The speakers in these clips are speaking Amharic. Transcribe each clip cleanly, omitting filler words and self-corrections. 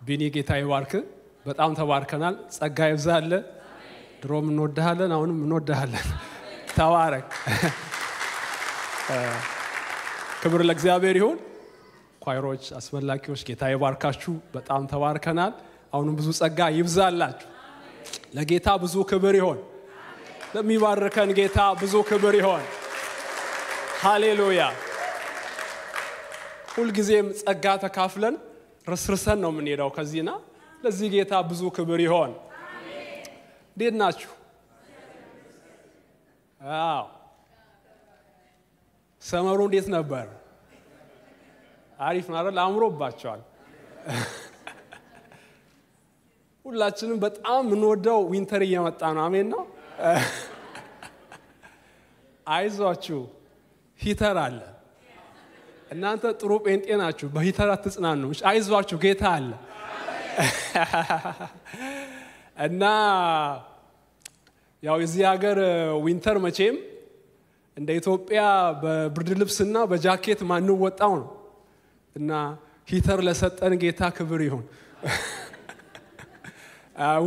ቢኒ ጌታ ይባርክ በጣም ተባርከናል ጸጋ ይብዛል ድሮም እንወድሃለን አሁንም እንወድሃለን ተባረክ ክብር ለእግዚአብሔር ይሁን ኳይሮች አስመላኪዎች ጌታ ይባርካችሁ በጣም ተባርከናል አሁንም ብዙ ጸጋ ይብዛላችሁ ለጌታ ብዙ ክብር ይሁን ለሚባርከን ጌታ ብዙ ክብር ይሁን ሃሌሉያ ሁሉ ጊዜም ጸጋ ተካፍለን ረስርሰን ነው የምንሄደው ከዚህና ለዚህ ጌታ ብዙ ክብር ይሁን አሜን እንዴት ናችሁ አዎ ሰመሩ እንዴት ነበር አሪፍ ነው አይደል አምሮባችኋል ሁላችንም በጣም እንወደው ዊንተር እየመጣ ነው አሜን ነው አይዟችሁ ሂተር አለ እናንተ ጥሩ ጴንጤ ናችሁ በሂተር አትጽናኑ አይዟችሁ ጌታ አለ እና ያው እዚህ ሀገር ዊንተር መቼም እንደ ኢትዮጵያ በብርድ ልብስና በጃኬት ማን ወጣው ነው እና ሂተር ለሰጠን ጌታ ክብር ይሁን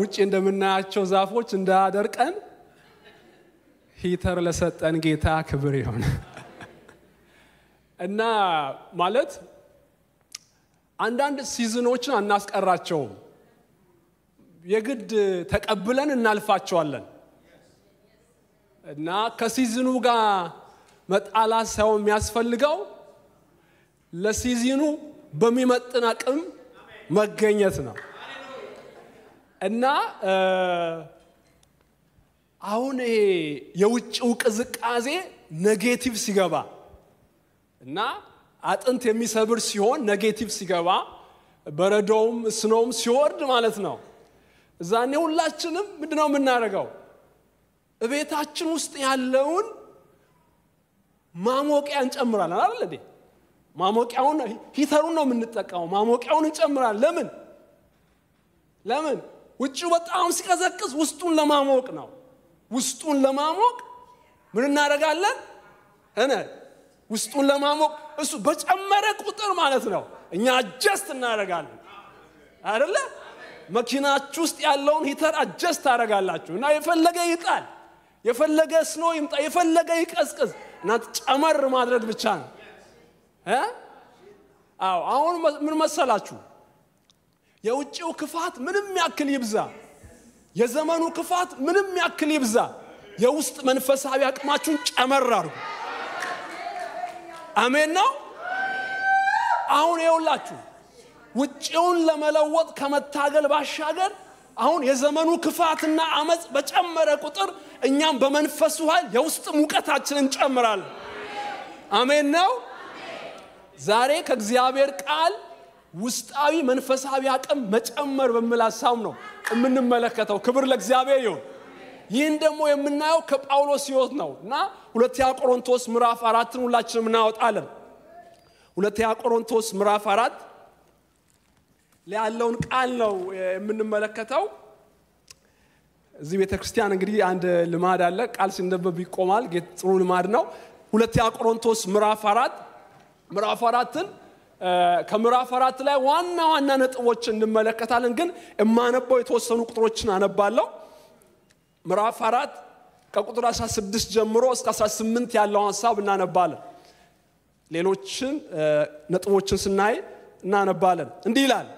ውጪ እንደምናያቸው ዛፎች እንዳደርቀን ሂተር ለሰጠን ጌታ ክብር ይሁን እና ማለት አንዳንድ ሲዝኖችን አናስቀራቸው የግድ ተቀብለን እናልፋቸዋለን እና ከሲዝኑ ጋር መጣላት ሳይሆን የሚያስፈልገው ለሲዝኑ በሚመጥን አቅም መገኘት ነው እና አሁን ይሄ የውጭው ቅዝቃዜ ኔጌቲቭ ሲገባ እና አጥንት የሚሰብር ሲሆን ኔጌቲቭ ሲገባ በረዶውም ስኖውም ሲወርድ ማለት ነው እዛኔ ሁላችንም ምንድነው የምናደርገው እቤታችን ውስጥ ያለውን ማሞቂያ እንጨምራለን አይደል እንዴ ማሞቂያውን ሂተሩን ነው የምንጠቀመው ማሞቂያውን እንጨምራለን ለምን ውጭው በጣም ሲቀዘቅዝ ውስጡን ለማሞቅ ነው ውስጡን ለማሞቅ ምን እናደርጋለን ውስጡን ለማሞቅ እሱ በጨመረ ቁጥር ማለት ነው እኛ አጀስት እናደርጋለን አይደለ መኪናችሁ ውስጥ ያለውን ሂተር አጀስት ታደርጋላችሁና የፈለገ ይጣል የፈለገ ስኖ ይምጣ የፈለገ ይቀዝቅዝ እና ጨመር ማድረግ ብቻ ነው አሁን ምን መሰላችሁ የውጭው ክፋት ምንም ያክል ይብዛ የዘመኑ ክፋት ምንም ያክል ይብዛ የውስጥ መንፈሳዊ አቅማችሁን ጨመር አድርጉ አሜን ነው አሁን ይውላችሁ ውጭውን ለመለወጥ ከመታገል ባሻገር አሁን የዘመኑ ክፋትና አመጽ በጨመረ ቁጥር እኛም በመንፈሱ ኃይል የውስጥ ሙቀታችንን ጨምራለን አሜን ነው ዛሬ ከእግዚአብሔር ቃል ውስጣዊ መንፈሳዊ አቅም መጨመር በመላሳም ነው የምንመለከተው ክብር ለእግዚአብሔር ይሁን ይህን ደግሞ የምናየው ከጳውሎስ ሕይወት ነውና ሁለተኛ ቆሮንቶስ ምዕራፍ 4ን ሁላችንም እናወጣለን ሁለተኛ ቆሮንቶስ ምዕራፍ 4 ላይ ያለውን ቃል ነው የምንመለከተው እዚህ ቤተክርስቲያን እንግዲህ አንድ ልማድ አለ ቃል ሲነበብ ይቆማል ጥሩ ልማድ ነው ሁለተኛ ቆሮንቶስ ምዕራፍ 4ን ከምዕራፍ 4 ላይ ዋና ነጥቦችን እንመለከታለን ግን እማነበው የተወሰኑ ቁጥሮችን አነባለሁ ምዕራፍ 4 ከቁጥር 16 ጀምሮ እስከ 18 ያለው ሐሳብ እናነባለን ሌሎችን ነጥቦችን ስናይ እናነባለን እንዲህ ይላል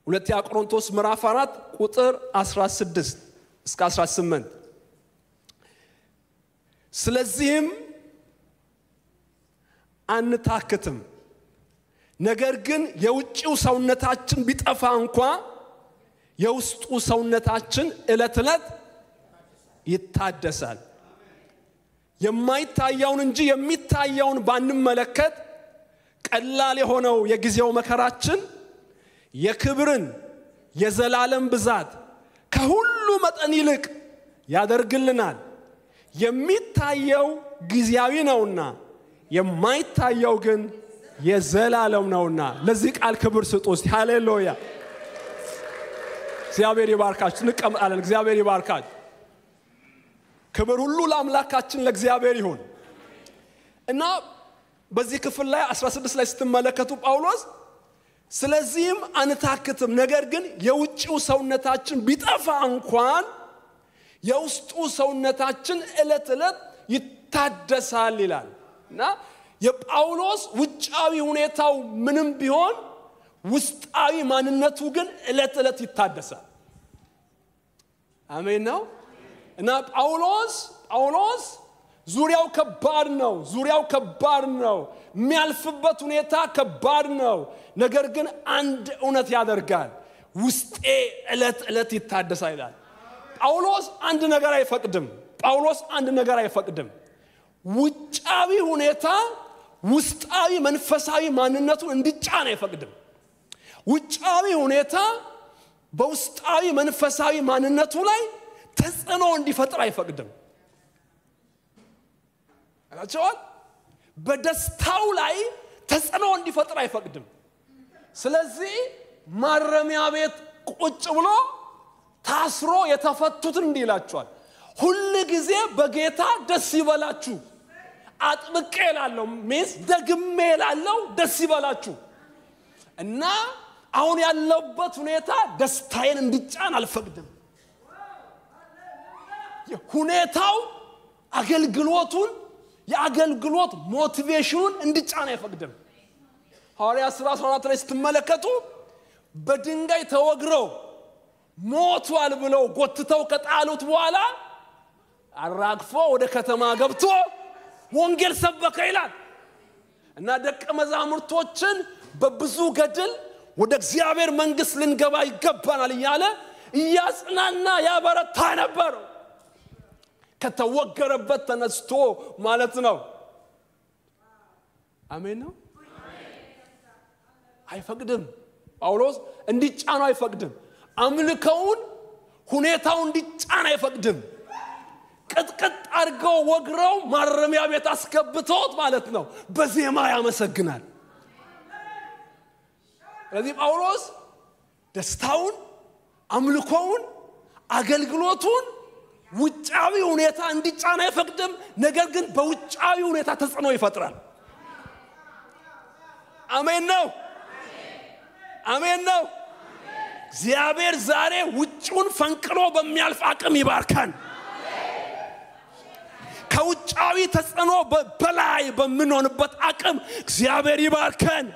ሁለተኛ ቆሮንቶስ ምዕራፍ 4 ቁጥር 16 እስከ 18 ስለዚህም አንታክትም ነገር ግን የውጭው ሰውነታችን ቢጠፋ እንኳን የውስጡ ሰውነታችን ዕለት ይታደሳል የማይታየውን እንጂ የሚታየውን ባንመለከት ቀላል የሆነው የጊዜው መከራችን የክብርን የዘላለም ብዛት ከሁሉ መጠን ይልቅ ያደርግልናል የሚታየው ጊዜያዊ ነውና የማይታየው ግን የዘላለም ነውና ለዚህ ቃል ክብር ስጡት ሃሌሉያ እግዚአብሔር ይባርካችሁ እንቀመጣለን እግዚአብሔር ይባርካችሁ ክብር ሁሉ ለአምላካችን ለእግዚአብሔር ይሁን እና በዚህ ክፍል ላይ 16 ላይ ስትመለከቱ ጳውሎስ ስለዚህም አንታክትም ነገር ግን የውጭው ሰውነታችን ቢጠፋ እንኳን የውስጡ ሰውነታችን ዕለት ዕለት ይታደሳል ይላልና የጳውሎስ ውጫዊ ሁኔታው ምንም ቢሆን ውስጣዊ ማንነቱ ግን ዕለት ዕለት ይታደሳል አሜን ነው እና ጳውሎስ ዙሪያው ከባድ ነው የሚያልፍበት ሁኔታ ከባድ ነው ነገር ግን አንድ እውነት ያደርጋል ውስጤ ዕለት ዕለት ይታደሳል ይላል ጳውሎስ አንድ ነገር አይፈቅድም ውጫዊ ሁኔታ ውስጣዊ መንፈሳዊ ማንነቱን እንዲጫን አይፈቅድም ውጫዊ ሁኔታ በውስጣዊ መንፈሳዊ ማንነቱ ላይ ተጽዕኖ እንዲፈጥር አይፈቅድም አላቸዋል በደስታው ላይ ተጽዕኖ እንዲፈጥር አይፈቅድም ስለዚህ ማረሚያ ቤት ቁጭ ብሎ ታስሮ የተፈቱትን እንዲላቸዋል ሁሉ ጊዜ በጌታ ደስ ይበላችሁ አጥብቄ እላለሁ ደግሜ እላለሁ ደስ ይበላችሁ እና አሁን ያለበት ሁኔታ ደስታዬን እንዲጫን አልፈቅድም ሁኔታው አገልግሎቱን የአገልግሎት ሞቲቬሽኑን እንዲጫን አይፈቅድም ሐዋርያት ሥራ 14 ላይ ስትመለከቱ በድንጋይ ተወግረው ሞቷል ብለው ጎትተው ከጣሉት በኋላ አራግፎ ወደ ከተማ ገብቶ ወንጌል ሰበከ ይላል እና ደቀ መዛሙርቶችን በብዙ ገድል ወደ እግዚአብሔር መንግስት ልንገባ ይገባናል እያለ ያጽናና ያበረታ ነበር ከተወገረበት ተነስቶ ማለት ነው አሜን ነው አይፈቅድም ጳውሎስ እንዲጫኑ አይፈቅድም አምልከውን ሁኔታው እንዲጫን አይፈቅድም ቅጥቅጥ አድርገው ወግረው ማረሚያ ቤት አስገብተውት ማለት ነው በዜማ ያመሰግናል ስለዚህ ጳውሎስ ደስታውን አምልኮውን አገልግሎቱን ውጫዊ ሁኔታ እንዲጫን አይፈቅድም ነገር ግን በውጫዊ ሁኔታ ተጽዕኖ ይፈጥራል አሜን ነው እግዚአብሔር ዛሬ ውጭውን ፈንቅሎ በሚያልፍ አቅም ይባርካን ከውጫዊ ተጽዕኖ በላይ በመኖንበት አቅም እግዚአብሔር ይባርካን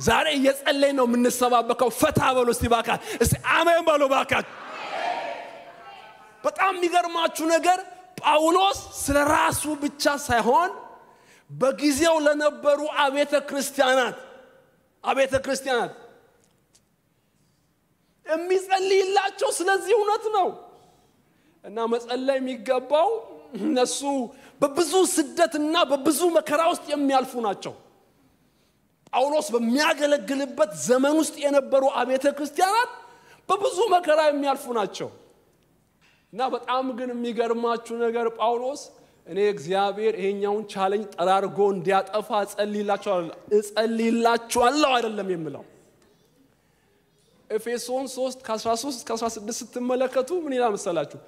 ዛሬ እየጸለይ ነው የምንሰባበከው ፈታ በሉ እስቲ ባካ እስቲ አሜን በሉ ባካ በጣም የሚገርማችሁ ነገር ጳውሎስ ስለራሱ ብቻ ሳይሆን በጊዜው ለነበሩ አብያተ ክርስቲያናት የሚጸልይላቸው ስለዚህ እውነት ነው እና መጸለይ የሚገባው እነሱ በብዙ ስደትና በብዙ መከራ ውስጥ የሚያልፉ ናቸው ጳውሎስ በሚያገለግልበት ዘመን ውስጥ የነበሩ አብያተ ክርስቲያናት በብዙ መከራ የሚያልፉ ናቸው እና በጣም ግን የሚገርማችሁ ነገር ጳውሎስ እኔ እግዚአብሔር ይሄኛውን ቻሌንጅ ጠራርጎ እንዲያጠፋ እጸልይላችኋለሁ አይደለም የሚለው ኤፌሶን 3:13-16 ስትመለከቱ ምን ይላል መሰላችሁ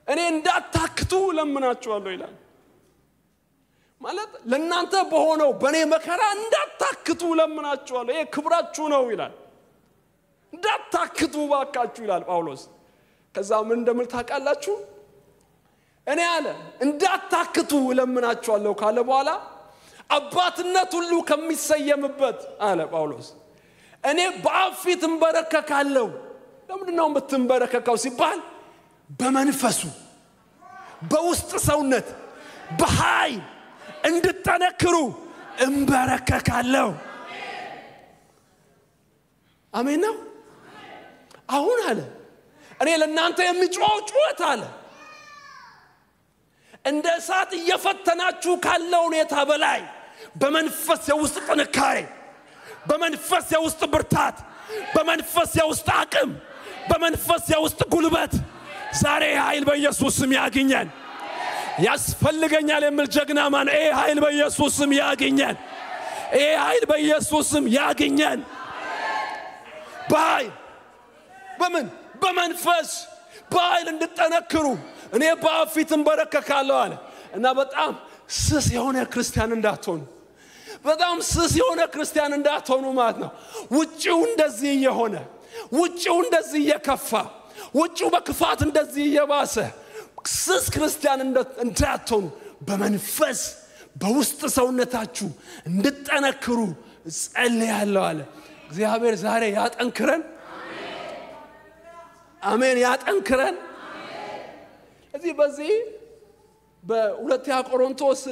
እኔ እንዳታክቱ ለምናችኋለሁ ይላል ማለት ለእናንተ በሆነው በኔ መከራ እንዳታክቱ ለምናችኋለሁ ይሄ ክብራችሁ ነው ይላል እንዳታክቱ ባካችሁ ይላል ጳውሎስ ከዛ ምን እንደምል ታውቃላችሁ እኔ አለ እንዳታክቱ ለምናችኋለሁ ካለ በኋላ አባትነት ሁሉ ከሚሰየምበት አለ ጳውሎስ እኔ በአፊት እንበረከካለሁ ለምንድነው የምትንበረከከው ሲባል በመንፈሱ በውስጥ ሰውነት በኃይል እንድትጠነክሩ እንበረከካለሁ አሜን ነው አሁን አለ እኔ ለእናንተ የሚጮህ ጩኸት አለ እንደ እሳት እየፈተናችሁ ካለው ሁኔታ በላይ በመንፈስ የውስጥ ጥንካሬ በመንፈስ የውስጥ ብርታት በመንፈስ የውስጥ አቅም በመንፈስ የውስጥ ጉልበት ዛሬ ኃይል በኢየሱስ ስም ያገኛል ያስፈልገኛል የሚል ጀግና ማን ኃይል በኢየሱስ ስም ያገኛል ኃይል በኢየሱስ ስም ያገኛል በመንፈስ በኃይል እንድትጠነክሩ እኔ በአፊት እንበረከካለሁ አለ እና በጣም ስስ የሆነ ክርስቲያን እንዳትሆኑ በጣም ስስ የሆነ ክርስቲያን እንዳትሆኑ ማለት ነው። ውጪው እንደዚህ የሆነ ውጪው እንደዚህ የከፋ ውጪው በክፋት እንደዚህ የባሰ ስስ ክርስቲያን እንዳትሆኑ በመንፈስ በውስጥ ሰውነታችሁ እንድትጠነክሩ ጸልያለሁ አለ። እግዚአብሔር ዛሬ ያጠንክረን። አሜን። ያጠንክረን። እዚህ በዚህ በሁለተኛ ቆሮንቶስ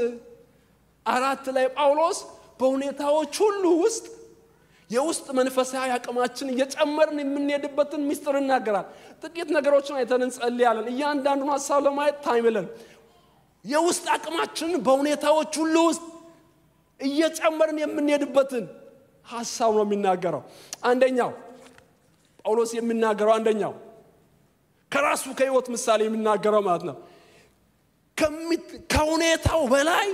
4 ላይ ጳውሎስ በሁኔታዎች ሁሉ ውስጥ የውስጥ መንፈሳዊ አቅማችን እየጨመርን የምንሄድበትን ሚስጥር እናገራል። ጥቂት ነገሮችን አይተን እንጸልያለን። እያንዳንዱን ሐሳብ ለማየት ታይም የለን። የውስጥ አቅማችን በሁኔታዎች ሁሉ ውስጥ እየጨመርን የምንሄድበትን ሐሳብ ነው የሚናገረው። አንደኛው ጳውሎስ የሚናገረው አንደኛው ከራሱ ከህይወት ምሳሌ የሚናገረው ማለት ነው። ከሁኔታው በላይ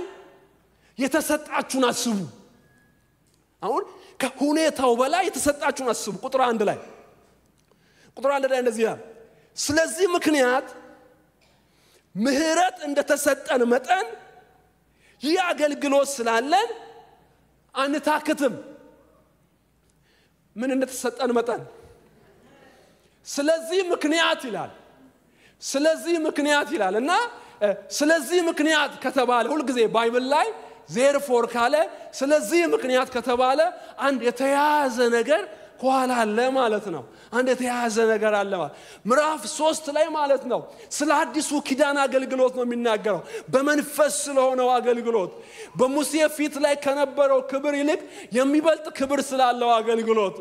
የተሰጣችሁን አስቡ። አሁን ከሁኔታው በላይ የተሰጣችሁን አስቡ። ቁጥር 1 ላይ እንደዚህ ይላል፣ ስለዚህ ምክንያት ምህረት እንደተሰጠን መጠን ይህ አገልግሎት ስላለን አንታክትም። ምን እንደተሰጠን መጠን? ስለዚህ ምክንያት ይላል እና ስለዚህ ምክንያት ከተባለ ሁሉ ጊዜ ባይብል ላይ therefore ካለ ስለዚህ ምክንያት ከተባለ አንድ የተያዘ ነገር ኋላ አለ ማለት ነው። አንድ የተያዘ ነገር አለ ማለት ምዕራፍ 3 ላይ ማለት ነው። ስለ አዲሱ ኪዳን አገልግሎት ነው የሚናገረው። በመንፈስ ስለሆነው አገልግሎት በሙሴ ፊት ላይ ከነበረው ክብር ይልቅ የሚበልጥ ክብር ስላለው አገልግሎት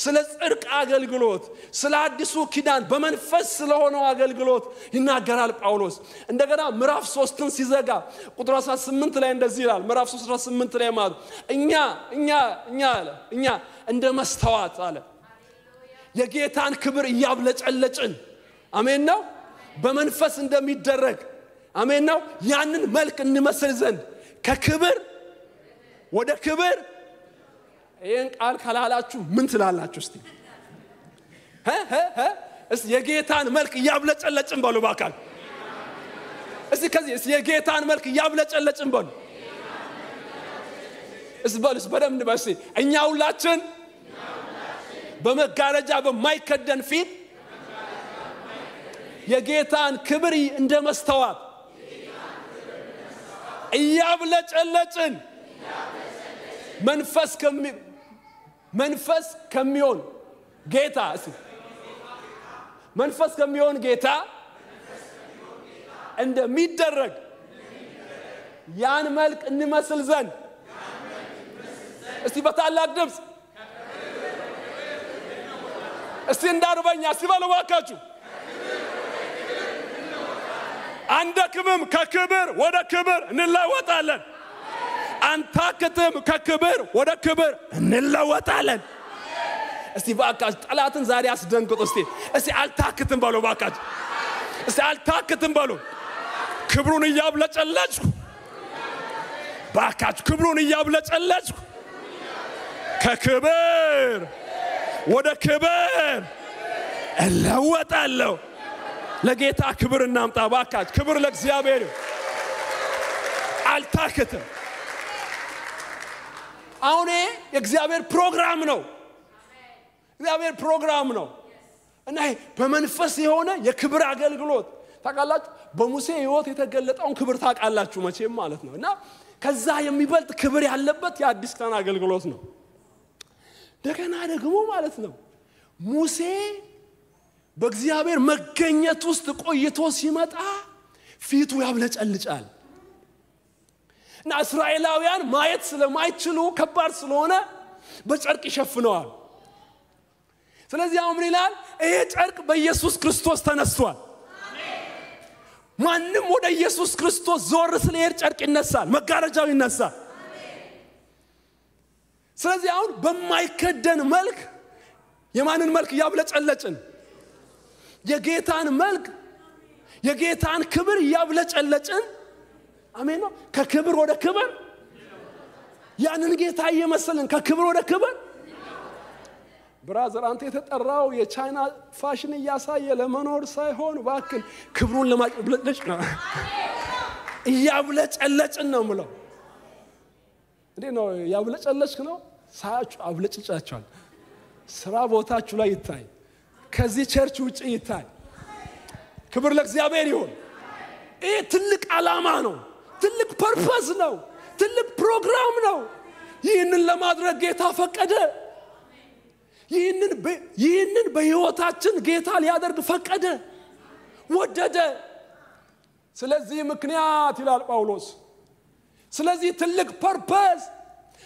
ስለ ጽድቅ አገልግሎት ስለ አዲሱ ኪዳን በመንፈስ ስለሆነው አገልግሎት ይናገራል ጳውሎስ። እንደገና ምዕራፍ 3ን ሲዘጋ ቁጥር 18 ላይ እንደዚህ ይላል። ምዕራፍ 3:18 ላይ ማለት እኛ እንደ መስተዋት አለ የጌታን ክብር ያብለጨለጭን አሜን ነው በመንፈስ እንደሚደረግ አሜን ነው ያንን መልክ እንመስል ዘንድ ከክብር ወደ ክብር። ይሄን ቃል ካላላችሁ ምን ትላላችሁ እስቲ? እስቲ የጌታን መልክ ያብለጨለጭን በሉ ባካል። እስቲ ከዚህ የጌታን መልክ ያብለጨለጭን በሉ። እስበልስ በደም ንበስ እኛ ሁላችን በመጋረጃ በማይከደን ፊት የጌታን ክብር እንደ መስተዋት ያብለጨለጭን መንፈስ ከሚሆን ጌታ መንፈስ ከሚሆን ጌታ እንደሚደረግ ያን መልክ እንመስል ዘንድ እስቲ በታላቅ ድምጽ እስቲ እንዳርበኛ ሲባለዋካችሁ አንደክምም ከክብር ወደ ክብር እንለወጣለን። አንታክትም ከክብር ወደ ክብር እንለወጣለን። እስቲ ባካችሁ ጠላትን ዛሬ አስደንግጡ። እስቲ አልታክትም በሉ ባካችሁ። እስቲ አልታክትም በሉ። ክብሩን ያብለጨለጭኩ ባካችሁ ክብሩን ያብለጨለጭኩ ከክብር ወደ ክብር እለወጣለሁ። ለጌታ ክብር እናምጣ ባካችሁ። ክብር ለእግዚአብሔር። አልታክትም። አሁን የእግዚአብሔር ፕሮግራም ነው። እግዚአብሔር ፕሮግራም ነው እና በመንፈስ የሆነ የክብር አገልግሎት ታውቃላችሁ። በሙሴ ሕይወት የተገለጠውን ክብር ታውቃላችሁ መቼም ማለት ነው። እና ከዛ የሚበልጥ ክብር ያለበት የአዲስ ኪዳን አገልግሎት ነው። እንደገና ደግሞ ማለት ነው ሙሴ በእግዚአብሔር መገኘት ውስጥ ቆይቶ ሲመጣ ፊቱ ያብለጨልጫል እና እስራኤላውያን ማየት ስለማይችሉ ከባድ ስለሆነ በጨርቅ ይሸፍነዋል። ስለዚህ አሁን ምን ይላል? ይሄ ጨርቅ በኢየሱስ ክርስቶስ ተነስቷል። ማንም ወደ ኢየሱስ ክርስቶስ ዞር ስለሄድ ጨርቅ ይነሳል፣ መጋረጃው ይነሳል። ስለዚህ አሁን በማይከደን መልክ የማንን መልክ ያብለጨለጭን? የጌታን መልክ የጌታን ክብር ያብለጨለጭን አሜን ነው። ከክብር ወደ ክብር ያንን ጌታ እየመሰልን ከክብር ወደ ክብር። ብራዘር አንተ የተጠራው የቻይና ፋሽን እያሳየ ለመኖር ሳይሆን ባክን ክብሩን ለማብለጭለጭ ነው። ያብለጨለጭን ነው ምለው እንዴ ነው ያብለጨለጭክ ነው ሳያችሁ አብለጭጫችኋል ስራ ቦታችሁ ላይ ይታይ ከዚህ ቸርች ውጪ ይታይ ክብር ለእግዚአብሔር ይሁን ይሄ ትልቅ ዓላማ ነው ትልቅ ፐርፐዝ ነው ትልቅ ፕሮግራም ነው ይህንን ለማድረግ ጌታ ፈቀደ ይህንን በህይወታችን ጌታ ሊያደርግ ፈቀደ ወደደ ስለዚህ ምክንያት ይላል ጳውሎስ ስለዚህ ትልቅ ፐርፐዝ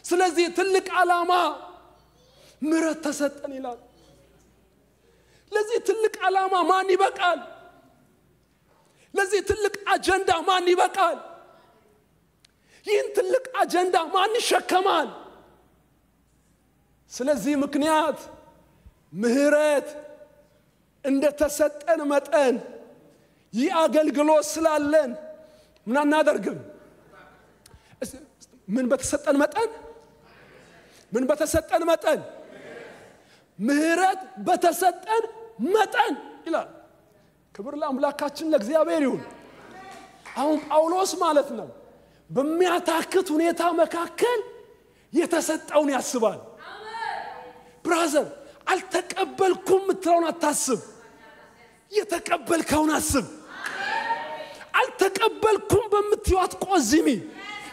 ስለዚህ ትልቅ ዓላማ ምሕረት ተሰጠን ይላል ለዚህ ትልቅ ዓላማ ማን ይበቃል ለዚህ ትልቅ አጀንዳ ማን ይበቃል ይህን ትልቅ አጀንዳ ማን ይሸከማል ስለዚህ ምክንያት ምሕረት እንደተሰጠን መጠን ይህ አገልግሎት ስላለን ምን እናደርግም ምን በተሰጠን መጠን ምሕረት በተሰጠን መጠን ይላል ክብር ለአምላካችን ለእግዚአብሔር ይሁን አሁን ጳውሎስ ማለት ነው በሚያታክት ሁኔታ መካከል የተሰጠውን ያስባል ብራዘር አልተቀበልኩም ምትለውን አታስብ የተቀበልከውን አስብ አልተቀበልኩም በምትዩት ቆዝሚ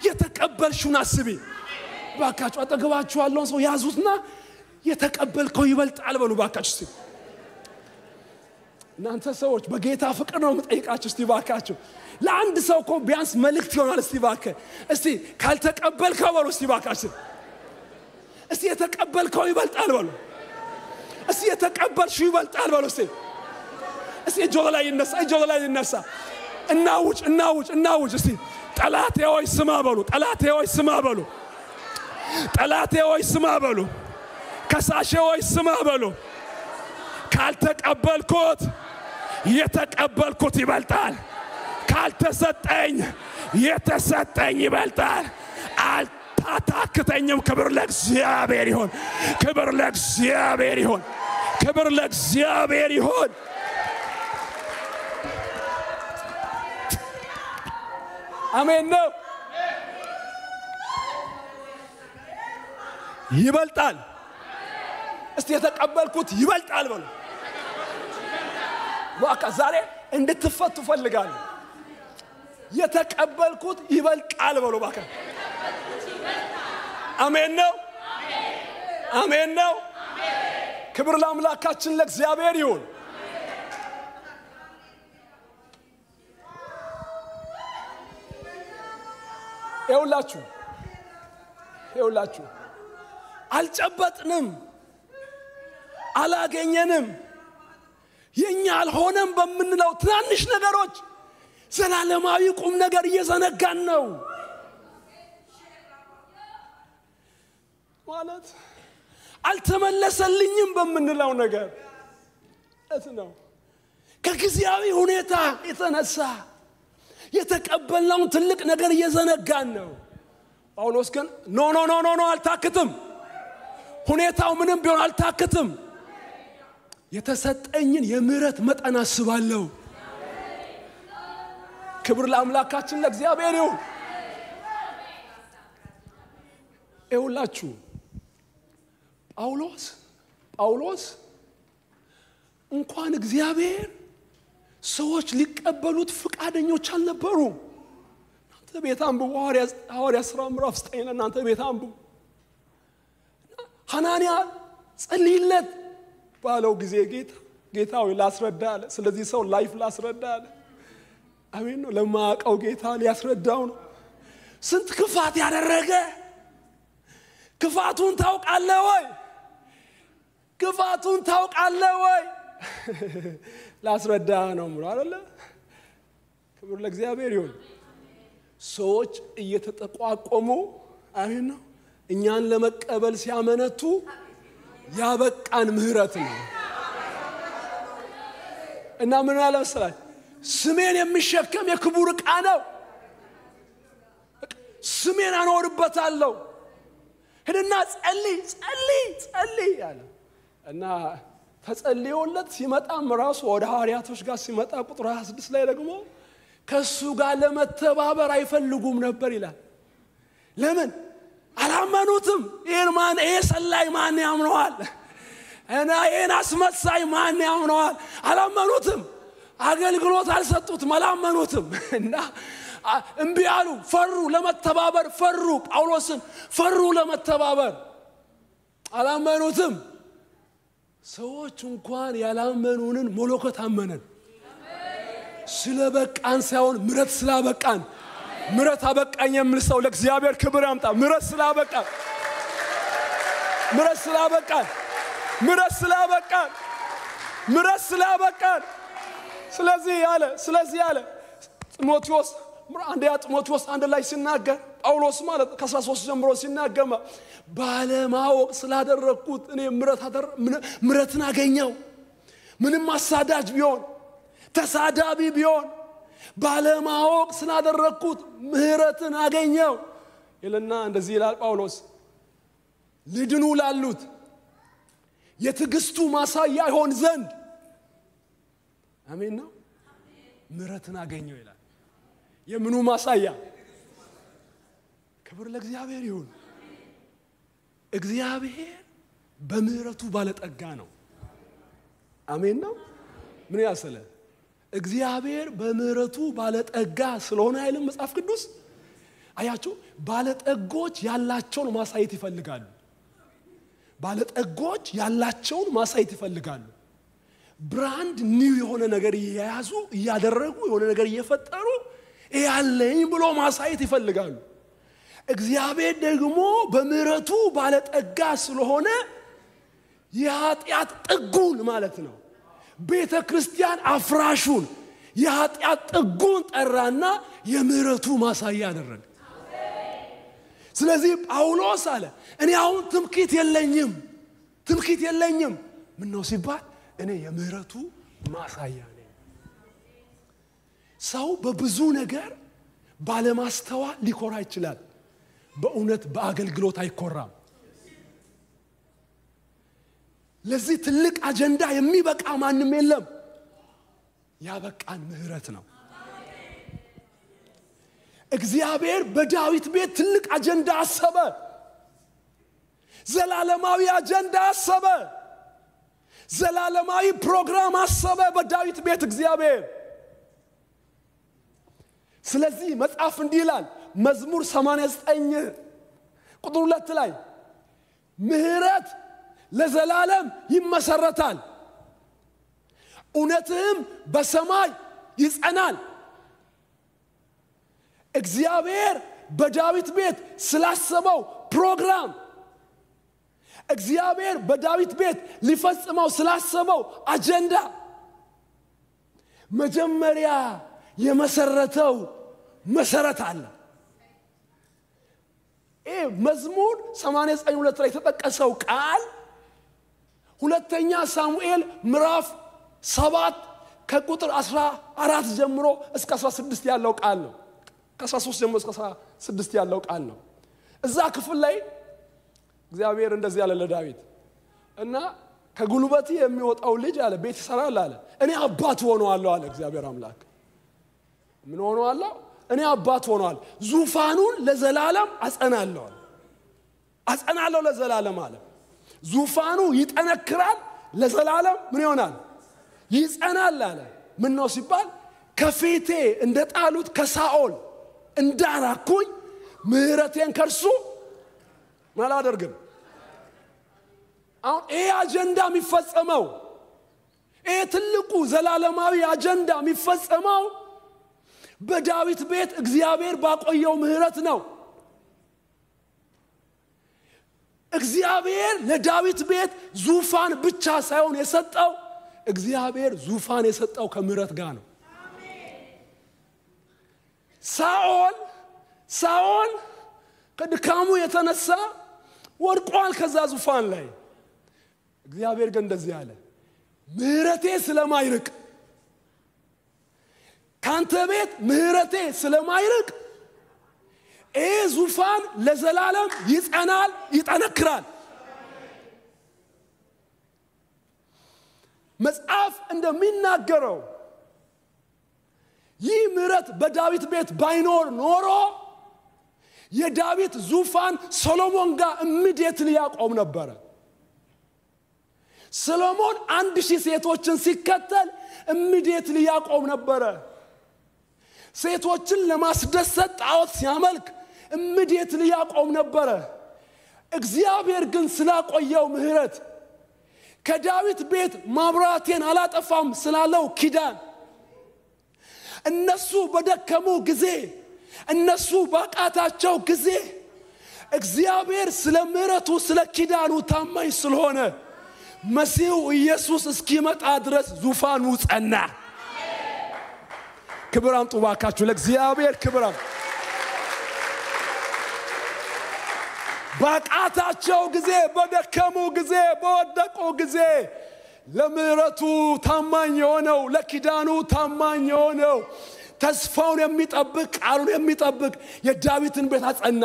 የተቀበልሽውን አስቢ ባካችሁ አጠገባችሁ ያለውን ሰው ያዙትና የተቀበልከው ይበልጣል በሉ ባካችሁ እስቲ እናንተ ሰዎች በጌታ ፍቅር ነው የምጠይቃችሁ እስቲ ባካችሁ ለአንድ ሰው እኮ ቢያንስ መልእክት ይሆናል እስቲ ባከ እስቲ ካልተቀበልከው በሉ እስቲ ባካችሁ እስቲ የተቀበልከው ይበልጣል በሉ እስቲ የተቀበልሽው ይበልጣል በሉ እስቲ እጆ ላይ ይነሳ እናውጭ እስቲ ጠላቴ ሆይ ስማ በሉ ከሳሼ ሆይ ስማ በሉ ካልተቀበልኩት የተቀበልኩት ይበልጣል ካልተሰጠኝ የተሰጠኝ ይበልጣል አልታታክተኝም ክብር ለእግዚአብሔር ይሁን አሜን ነው ይበልጣል እስቲ የተቀበልኩት ይበልጣል በሉ ዋካ ዛሬ እንድትፈቱ ፈልጋለሁ የተቀበልኩት ይበልጣል በሉ ባካ አሜን ነው ክብር ለአምላካችን ለእግዚአብሔር ይሁን ይኸውላችሁ አልጨበጥንም አላገኘንም የኛ አልሆነም በመንለው ትናንሽ ነገሮች ዘላለማዊ ቁም ነገር እየዘነጋን ነው ማለት አልተመለሰልኝም በመንለው ነገር ነው ከጊዜያዊ ሁኔታ የተነሳ የተቀበልነው ትልቅ ነገር እየዘነጋን ነው ጳውሎስ ግን ኖ አልታክትም ሁኔታው ምንም ቢሆን አልታክትም የተሰጠኝን የምህረት መጠን አስባለሁ ክብር ለአምላካችን ለእግዚአብሔር ይሁን ይሁላችሁ ጳውሎስ እንኳን እግዚአብሔር ሰዎች ሊቀበሉት ፍቃደኞች አልነበሩ እናንተ ቤት አንብቡ ሐዋርያ ሥራ ምዕራፍ 9 እናንተ ቤት አንብቡ ሐናንያ ጸልይለት ባለው ጊዜ ጌታው ላስረዳለ ስለዚህ ሰው ላይፍ ላስረዳለ አሜን ነው ለማቀው ጌታ ሊያስረዳው ነው ስንት ክፋት ያደረገ ክፋቱን ታውቃለህ ወይ ላስረዳ ነው አይደለ ክብር ለእግዚአብሔር ይሁን ሰዎች እየተጠቋቆሙ አሜን ነው እኛን ለመቀበል ሲያመነቱ ያበቃን ምህረት ነው እና ምን አለ መሰላችሁ ስሜን የሚሸከም የክቡር ዕቃ ነው ስሜን አኖርበታለሁ ሄደና ጸልይ ያለ እና ተጸልዮለት ሲመጣም ራሱ ወደ ሐዋርያቶች ጋር ሲመጣ ቁጥር 26 ላይ ደግሞ ከሱ ጋር ለመተባበር አይፈልጉም ነበር ይላል ለምን አላመኑትም። ይሄ ሰላይ ማን ያምነዋል? እና ይሄን አስመሳይ ማን ያምነዋል? አላመኑትም። አገልግሎት አልሰጡትም፣ አላመኑትም። እና እምቢ አሉ፣ ፈሩ፣ ለመተባበር ፈሩ። ጳውሎስን ፈሩ ለመተባበር፣ አላመኑትም። ሰዎች እንኳን ያላመኑንን መለኮት አመነን። ስለበቃን ሳይሆን ምሕረት ስላበቃን። ምሕረት አበቃኝ የሚል ሰው ለእግዚአብሔር ክብር ያምጣ። ምሕረት ስላበቃን፣ ምሕረት ስላበቃን፣ ምሕረት ስላበቃን፣ ምሕረት ስላበቃን። ስለዚህ ያለ ጢሞቴዎስ ጢሞቴዎስ 1 ላይ ሲናገር ጳውሎስ ማለት ከ13 ጀምሮ ሲናገር ባለማወቅ ስላደረኩት እኔ ምሕረትን አገኘው። ምንም አሳዳጅ ቢሆን ተሳዳቢ ቢሆን ባለማወቅ ስላደረኩት ምሕረትን አገኘው ይልና እንደዚህ ይላል ጳውሎስ። ሊድኑ ላሉት የትዕግስቱ ማሳያ ይሆን ዘንድ አሜን ነው ምሕረትን አገኘው ይላል። የምኑ ማሳያ? ክብር ለእግዚአብሔር ይሁን። እግዚአብሔር በምሕረቱ ባለጠጋ ነው። አሜን ነው። ምን ያሰለ እግዚአብሔር በምሕረቱ ባለጠጋ ስለሆነ አይልም መጽሐፍ ቅዱስ? አያችሁ፣ ባለጠጎች ያላቸውን ማሳየት ይፈልጋሉ። ባለጠጎች ያላቸውን ማሳየት ይፈልጋሉ። ብራንድ ኒው የሆነ ነገር እያያዙ እያደረጉ የሆነ ነገር እየፈጠሩ ያለኝ ብሎ ማሳየት ይፈልጋሉ። እግዚአብሔር ደግሞ በምሕረቱ ባለጠጋ ስለሆነ የኃጢአት ጥጉን ማለት ነው ቤተ ክርስቲያን አፍራሹን የኃጢአት ጥጉን ጠራና የምሕረቱ ማሳያ አደረገ። ስለዚህ ጳውሎስ አለ እኔ አሁን ትምክህት የለኝም። ምን ነው ሲባል እኔ የምሕረቱ ማሳያ ነኝ። ሰው በብዙ ነገር ባለማስተዋል ሊኮራ ይችላል። በእውነት በአገልግሎት አይኮራም። ለዚህ ትልቅ አጀንዳ የሚበቃ ማንም የለም። ያበቃን ምሕረት ነው። እግዚአብሔር በዳዊት ቤት ትልቅ አጀንዳ አሰበ። ዘላለማዊ አጀንዳ አሰበ። ዘላለማዊ ፕሮግራም አሰበ በዳዊት ቤት እግዚአብሔር። ስለዚህ መጽሐፍ እንዲህ ይላል መዝሙር 89 ቁጥር 2 ላይ ምሕረት ለዘላለም ይመሰረታል፣ እውነትም በሰማይ ይጸናል። እግዚአብሔር በዳዊት ቤት ስላሰበው ፕሮግራም፣ እግዚአብሔር በዳዊት ቤት ሊፈጽመው ስላሰበው አጀንዳ መጀመሪያ የመሰረተው መሰረት አለ። መዝሙር 89:2 ላይ የተጠቀሰው ቃል ሁለተኛ ሳሙኤል ምዕራፍ 7 ከቁጥር 14 ጀምሮ እስከ 16 ያለው ቃል ነው። ከ13 ጀምሮ እስከ 16 ያለው ቃል ነው። እዛ ክፍል ላይ እግዚአብሔር እንደዚህ ያለ ለዳዊት እና ከጉልበቴ የሚወጣው ልጅ አለ ቤት ይሰራል አለ እኔ አባት ሆነዋለሁ አለ እግዚአብሔር አምላክ። ምን ሆነዋለሁ? እኔ አባት ሆነዋል፣ ዙፋኑን ለዘላለም አጸናለሁ ለዘላለም አለ። ዙፋኑ ይጠነክራል ለዘላለም ምን ይሆናል? ይጸናል አለ። ምን ነው ሲባል ከፊቴ እንደጣሉት ከሳኦል እንዳራኩኝ ምሕረቴን ከርሱ ምን አላደርግም። አሁን ይሄ አጀንዳ የሚፈጸመው ይሄ ትልቁ ዘላለማዊ አጀንዳ የሚፈጸመው በዳዊት ቤት እግዚአብሔር ባቆየው ምሕረት ነው። እግዚአብሔር ለዳዊት ቤት ዙፋን ብቻ ሳይሆን የሰጠው እግዚአብሔር ዙፋን የሰጠው ከምሕረት ጋር ነው። ሳኦል ከድካሙ የተነሳ ወድቋል ከዛ ዙፋን ላይ። እግዚአብሔር ግን እንደዚህ አለ ምሕረቴ ስለማይርቅ ካንተ ቤት ምሕረቴ ስለማይርቅ ይሄ ዙፋን ለዘላለም ይጸናል ይጠነክራል። መጽሐፍ እንደሚናገረው ይህ ምሕረት በዳዊት ቤት ባይኖር ኖሮ የዳዊት ዙፋን ሰሎሞን ጋር ኢሚዲየትሊ ያቆም ነበር ሰሎሞን 1000 ሴቶችን ሲከተል ኢሚዲየትሊ ያቆም ነበር ሴቶችን ለማስደሰት ጣዖት ሲያመልክ ኢሚዲየትሊ ያቆም ነበር እግዚአብሔር ግን ስላቆየው ምህረት ከዳዊት ቤት ማብራቴን አላጠፋም ስላለው ኪዳን እነሱ በደከሙ ጊዜ እነሱ ባቃታቸው ጊዜ እግዚአብሔር ስለ ምህረቱ ስለ ኪዳኑ ታማኝ ስለሆነ መሲሁ ኢየሱስ እስኪመጣ ድረስ ዙፋኑ ጸና ክብር አምጡ ባካችሁ ለእግዚአብሔር ክብር ባቃታቸው ጊዜ በደከሙ ጊዜ በወደቁ ጊዜ ለምህረቱ ታማኝ የሆነው ለኪዳኑ ታማኝ የሆነው ተስፋውን የሚጠብቅ ቃሉን የሚጠብቅ የዳዊትን ቤት አጸና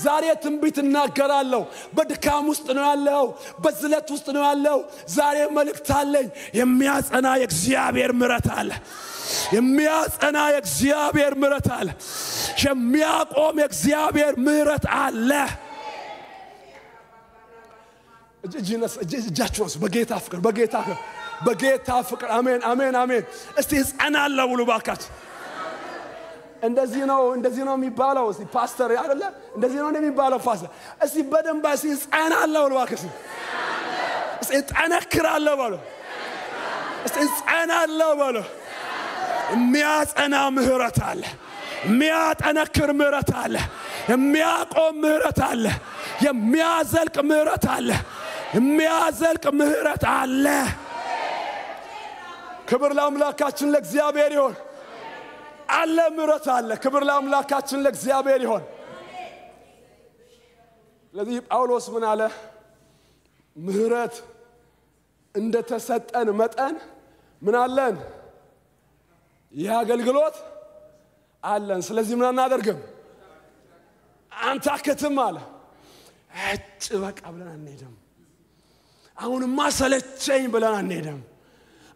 ዛሬ ትንቢት እናገራለሁ በድካም ውስጥ ነው ያለው በዝለት ውስጥ ነው ያለው ዛሬ መልእክት አለኝ የሚያጸና የእግዚአብሔር ምህረት አለ የሚያጸና የእግዚአብሔር ምህረት አለ የሚያቆም የእግዚአብሔር ምህረት አለ እጃችሁስ በጌታ ፍቅር አሜን አሜን አሜን እስቲ ጸናለሁ ብሉ ባካችሁ እንደዚህ ነው የሚባለው እስቲ ፓስተር አይደለ እንደዚህ ነው የሚባለው ፓስተር እስቲ በደንብ እስቲ ጸናለሁ ብሉ ባካችሁ እስቲ ጠነክራለሁ ብሉ እስቲ ጸናለሁ ብሉ የሚያጸና ምህረት አለ የሚያጠነክር ምህረት አለ የሚያቆም ምህረት አለ የሚያዘልቅ ምህረት አለ የሚያዘልቅ ምህረት አለ ክብር ለአምላካችን ለእግዚአብሔር ይሁን አለ ምህረት አለ ክብር ለአምላካችን ለእግዚአብሔር ይሁን ለዚህ ጳውሎስ ምን አለ ምህረት እንደተሰጠን መጠን ምን አለን ያገልግሎት አለን ስለዚህ ምን እናደርግም አንታከትም አለ እጭ በቃ ብለን አንሄድም አሁንማ ሰለቸኝ ብለን አንሄድም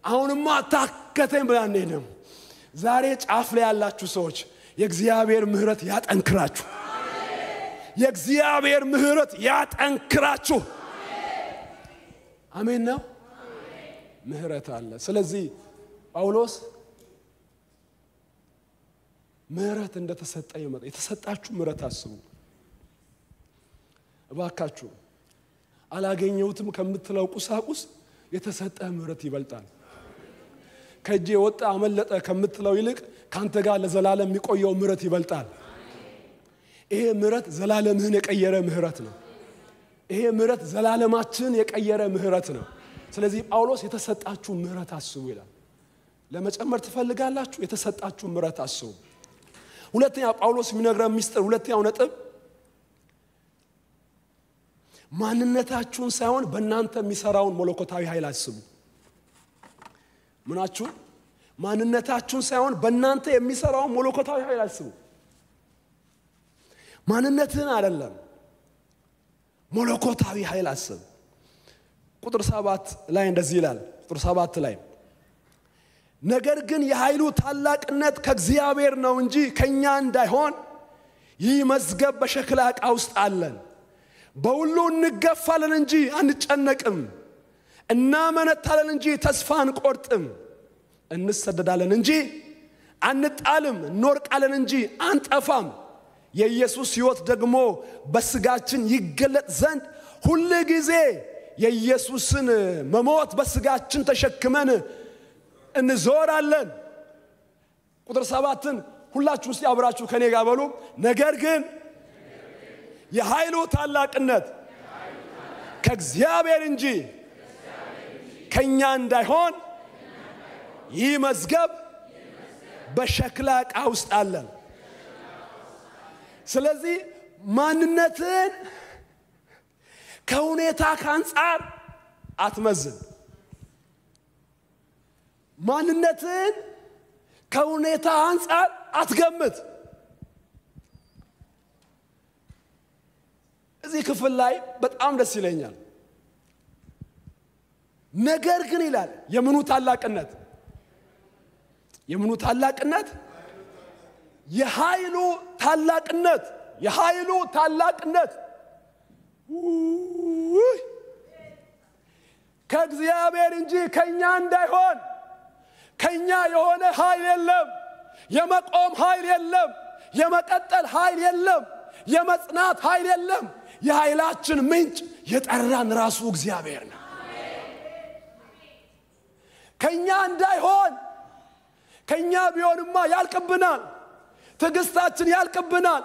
አሁንማ ታከተኝ ብለን አንሄድም ዛሬ ጫፍ ላይ ያላችሁ ሰዎች የእግዚአብሔር ምህረት ያጠንክራችሁ የእግዚአብሔር ምህረት ያጠንክራችሁ አሜን ነው ምህረት አለ ስለዚህ ጳውሎስ ምህረት እንደተሰጠኝ ማለት የተሰጣችሁ ምህረት አስቡ እባካችሁ አላገኘውትም ከምትለው ቁሳቁስ የተሰጠ ምህረት ይበልጣል ከጄ ወጣ አመለጠ ከምትለው ይልቅ ካንተ ጋር ለዘላለም የሚቆየው ምህረት ይበልጣል ይሄ ምህረት ዘላለምህን የቀየረ ምህረት ነው ይሄ ምህረት ዘላለማችን የቀየረ ምህረት ነው ስለዚህ ጳውሎስ የተሰጣችሁ ምህረት አስቡ ይላል ለመጨመር ትፈልጋላችሁ የተሰጣችሁ ምህረት አስቡ ሁለተኛ ጳውሎስ የሚነግረን ሚስጥር ሁለተኛው ነጥብ ማንነታችሁን ሳይሆን በእናንተ የሚሰራውን መለኮታዊ ኃይል አስቡ ምናችሁ ማንነታችሁን ሳይሆን በእናንተ የሚሰራውን መለኮታዊ ኃይል አስቡ ማንነትን አይደለም መለኮታዊ ኃይል አስቡ ቁጥር 7 ላይ እንደዚህ ይላል ቁጥር 7 ላይ ነገር ግን የኃይሉ ታላቅነት ከእግዚአብሔር ነው እንጂ ከኛ እንዳይሆን ይህ መዝገብ በሸክላ ዕቃ ውስጥ አለን በሁሉ እንገፋለን እንጂ አንጨነቅም እናመነታለን እንጂ ተስፋ አንቆርጥም እንሰደዳለን እንጂ አንጣልም እንወርቃለን እንጂ አንጠፋም የኢየሱስ ሕይወት ደግሞ በስጋችን ይገለጥ ዘንድ ሁሉ ጊዜ የኢየሱስን መሞት በስጋችን ተሸክመን እንዞራለን ቁጥር 7ን ሁላችሁ እስቲ አብራችሁ ከኔ ጋር በሉ ነገር ግን የኃይሉ ታላቅነት ከእግዚአብሔር እንጂ ከኛ እንዳይሆን ይህ መዝገብ በሸክላ ዕቃ ውስጥ አለን ስለዚህ ማንነትን ከሁኔታ ካንጻር አትመዝን ማንነትን ከሁኔታ አንጻር አትገምት እዚህ ክፍል ላይ በጣም ደስ ይለኛል ነገር ግን ይላል የምኑ ታላቅነት የኃይሉ ታላቅነት የኃይሉ ታላቅነት ከእግዚአብሔር እንጂ ከኛ እንዳይሆን ከኛ የሆነ ኃይል የለም የመቆም ኃይል የለም የመቀጠል ኃይል የለም የመጽናት ኃይል የለም የኃይላችን ምንጭ የጠራን ራሱ እግዚአብሔር ነው ከኛ እንዳይሆን ከኛ ቢሆንማ ያልቅብናል ትግስታችን ያልቅብናል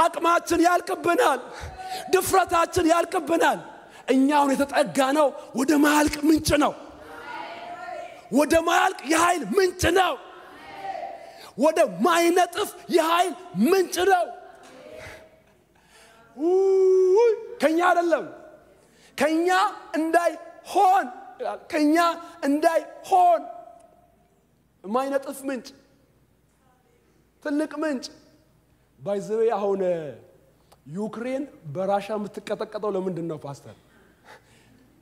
አቅማችን ያልቅብናል ድፍረታችን ያልቅብናል እኛውን የተጠጋነው ወደ ማያልቅ ምንጭ ነው ወደ ማያልቅ የኃይል ምንጭ ነው ወደ ማይነጥፍ የኃይል ምንጭ ነው ከኛ አይደለም ከኛ እንዳይሆን ከኛ እንዳይሆን ማይነጥፍ ምንጭ ትልቅ ምንጭ ባይዘው አሁን ዩክሬን በራሻ የምትቀጠቀጠው ለምንድነው ፓስተር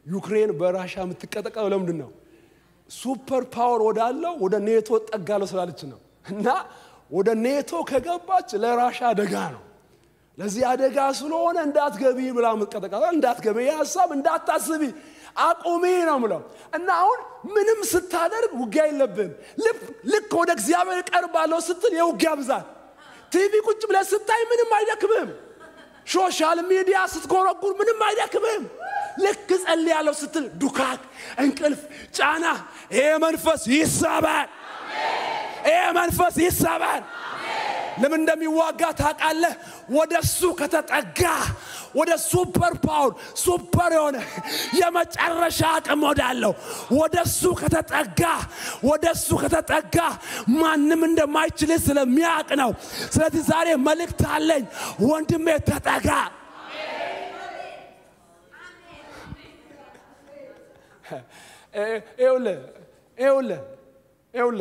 ዩክሬን በራሻ የምትቀጠቀጠው ለምንድነው ሱፐር ፓወር ወዳለው ወደ ኔቶ ጠጋለው ስላለች ነው እና ወደ ኔቶ ከገባች ለራሻ አደጋ ነው ለዚህ አደጋ ስለሆነ እንዳትገቢ ብላ መቀጠቀጣ እንዳትገቢ ያሳብ እንዳታስቢ አቁሚ ነው ማለት እና አሁን ምንም ስታደርግ ውጊያ የለብም ልክ ወደ እግዚአብሔር ቀርባለው ስትል የውጊያ ብዛት ቲቪ ቁጭ ብለ ስታይ ምንም አይደክምም ሶሻል ሚዲያ ስትጎረጉር ምንም አይደክምም ልክ ጸልያለው ስትል ዱካክ እንቅልፍ ጫና ይሄ መንፈስ ይሳባል ይሄ መንፈስ ይሳባል ለምን እንደሚዋጋ ታውቃለህ ወደሱ ከተጠጋ ወደ ሱፐር ፓወር ሱፐር የሆነ የመጨረሻ አቅም ወዳለው ወደሱ ከተጠጋ ማንም እንደማይችል ስለሚያውቅ ነው ስለዚህ ዛሬ መልእክት አለኝ ወንድሜ ተጠጋ ኤውለ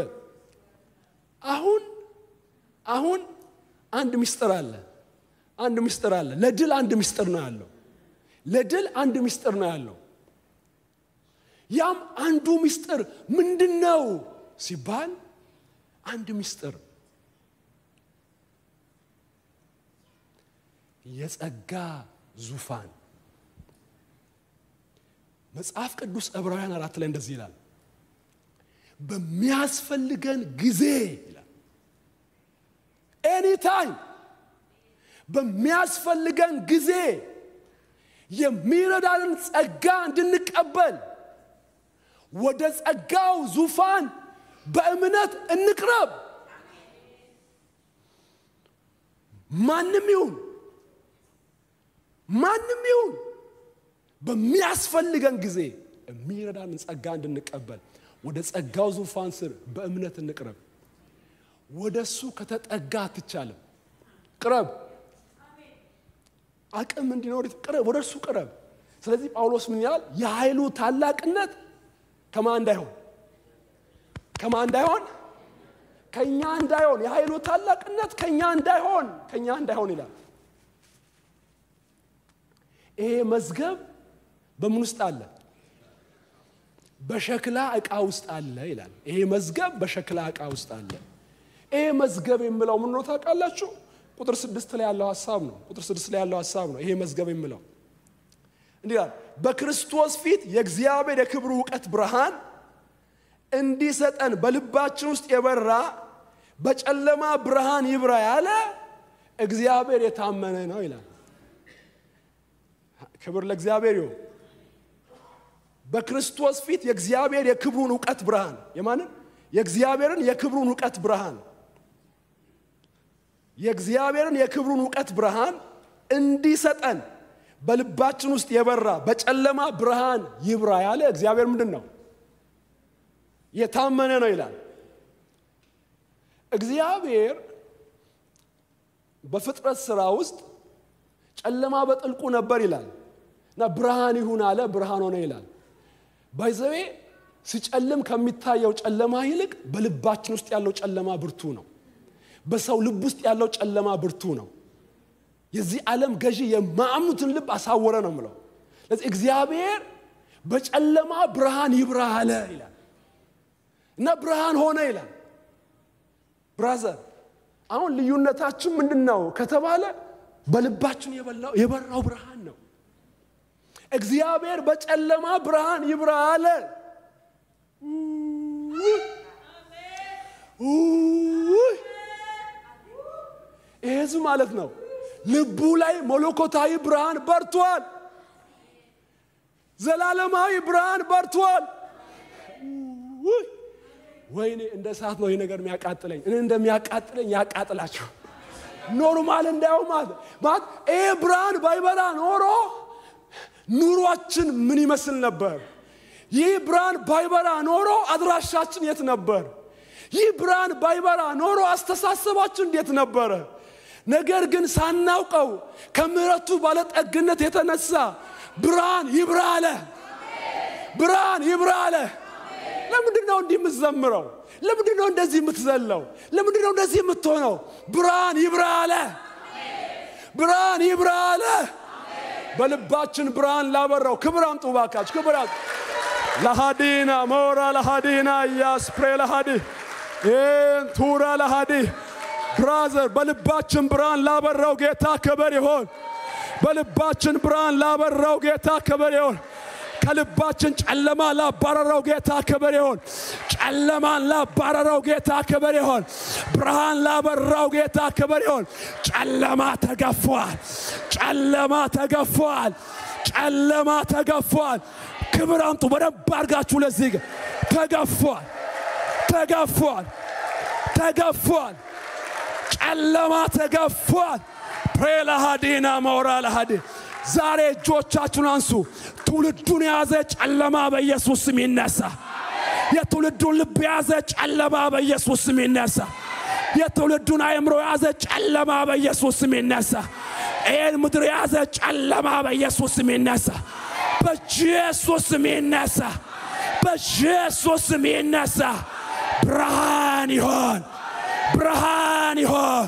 አሁን አንድ ምስጢር አለ ለድል አንድ ምስጢር ነው ያለው ያም አንዱ ምስጢር ምንድነው ሲባል አንድ ምስጢር የጸጋ ዙፋን መጽሐፍ ቅዱስ ዕብራውያን 4 ላይ እንደዚህ ይላል በሚያስፈልገን ጊዜ ይላል anytime በሚያስፈልገን ጊዜ የሚረዳንን ጸጋ እንድንቀበል ወደ ጸጋው ዙፋን በእምነት እንቅረብ ማንም ይሁን በሚያስፈልገን ጊዜ የሚረዳንን ጸጋ እንድንቀበል ወደ ጸጋው ዙፋን ስር በእምነት እንቅረብ ወደሱ ከተጠጋ አትቻለም ቅረብ አቅም እንዲኖር ቅረብ ወደሱ ቅረብ ስለዚህ ጳውሎስ ምን ይላል የኃይሉ ታላቅነት ከማን እንዳይሆን ከኛ እንዳይሆን የኃይሉ ታላቅነት ከኛ እንዳይሆን ይላል ይሄ መዝገብ በምን ውስጥ አለ በሸክላ ዕቃ ውስጥ አለ ይላል ይሄ መዝገብ በሸክላ ዕቃ ውስጥ አለ ይሄ መዝገብ የሚለው ምን ነው ታውቃላችሁ ቁጥር 6 ላይ ያለው ሐሳብ ነው ይሄ መዝገብ የሚለው እንዲህ በክርስቶስ ፊት የእግዚአብሔር የክብሩ ዕውቀት ብርሃን እንዲሰጠን በልባችን ውስጥ የበራ በጨለማ ብርሃን ይብራ ያለ እግዚአብሔር የታመነ ነው ይላል ክብር ለእግዚአብሔር ይሁን በክርስቶስ ፊት የእግዚአብሔር የክብሩን ዕውቀት ብርሃን የማንን የእግዚአብሔርን የክብሩን ዕውቀት ብርሃን የእግዚአብሔርን የክብሩን ዕውቀት ብርሃን እንዲሰጠን በልባችን ውስጥ የበራ በጨለማ ብርሃን ይብራ ያለ እግዚአብሔር ምንድነው የታመነ ነው ይላል እግዚአብሔር በፍጥረት ሥራ ውስጥ ጨለማ በጥልቁ ነበር ይላል እና ብርሃን ይሁን አለ ብርሃን ሆነ ይላል ባይዘዌ ሲጨልም ከሚታየው ጨለማ ይልቅ በልባችን ውስጥ ያለው ጨለማ ብርቱ ነው በሰው ልብ ውስጥ ያለው ጨለማ ብርቱ ነው የዚህ ዓለም ገዢ የማያምኑትን ልብ አሳወረ ነው ማለት ለዚህ እግዚአብሔር በጨለማ ብርሃን ይብራ አለ ይላል እና ብርሃን ሆነ ይላል ብራዘር አሁን ልዩነታችን ምንድነው ከተባለ በልባችን የበራው ብርሃን ነው እግዚአብሔር በጨለማ ብርሃን ይብራ አለ እዚህ ማለት ነው ልቡ ላይ መለኮታዊ ብርሃን በርቷል ዘላለማዊ ብርሃን በርቷል ወይኔ እንደ ሰዓት ነው ይሄ ነገር የሚያቃጥለኝ እኔ እንደሚያቃጥለኝ ያቃጥላችሁ ኖርማል እንዳው ማለት ብርሃን ባይበራ ኖሮ ኑሯችን ምን ይመስል ነበር ይህ ብርሃን ባይበራ ኖሮ አድራሻችን የት ነበር ይህ ብርሃን ባይበራ ኖሮ አስተሳሰባችን እንዴት ነበር ነገር ግን ሳናውቀው ከምህረቱ ባለጠግነት የተነሳ ብርሃን ይብራለ ብርሃን ይብራለ ለምንድነው እንዲህ የምትዘምረው ለምንድነው እንደዚህ የምትዘለው ለምንድነው እንደዚህ የምትሆነው ብርሃን ይብራለ ብርሃን ይብራለ በልባችን ብርሃን ላበራው ክብር አምጡ ባካች ክብር ለሃዲና ሞራ ለሃዲና ያስፕሬ ለሃዲ ቱራ ለሃዲ ብራዘር በልባችን ብርሃን ላበራው ጌታ ክብር ይሁን በልባችን ብርሃን ላበራው ጌታ ክብር ይሁን ከልባችን ጨለማ ላባረረው ጌታ ክብር ይሁን ጨለማን ላባረረው ጌታ ክብር ይሁን ብርሃን ላበራው ጌታ ክብር ይሁን ጨለማ ተገፏል ጨለማ ተገፏል ጨለማ ተገፏል ክብር አምጡ በደንብ አድርጋችሁ ለዚህ ተገፏል ተገፏል ተገፏል ጨለማ ተገፏል ፕሬላ ሃዲና ሞራ ለሃዲ ዛሬ እጆቻችሁን አንሱ ትውልዱን ያዘ ጨለማ በኢየሱስ ስም ይነሳ የትውልዱን ልብ ያዘ ጨለማ በኢየሱስ ስም ይነሳ የትውልዱን አእምሮ ያዘ ጨለማ በኢየሱስ ስም ይነሳ ይህን ምድር ያዘ ጨለማ በኢየሱስ ስም ይነሳ በኢየሱስ ስም ይነሳ በኢየሱስ ስም ይነሳ ብርሃን ይሁን ብርሃን ይሁን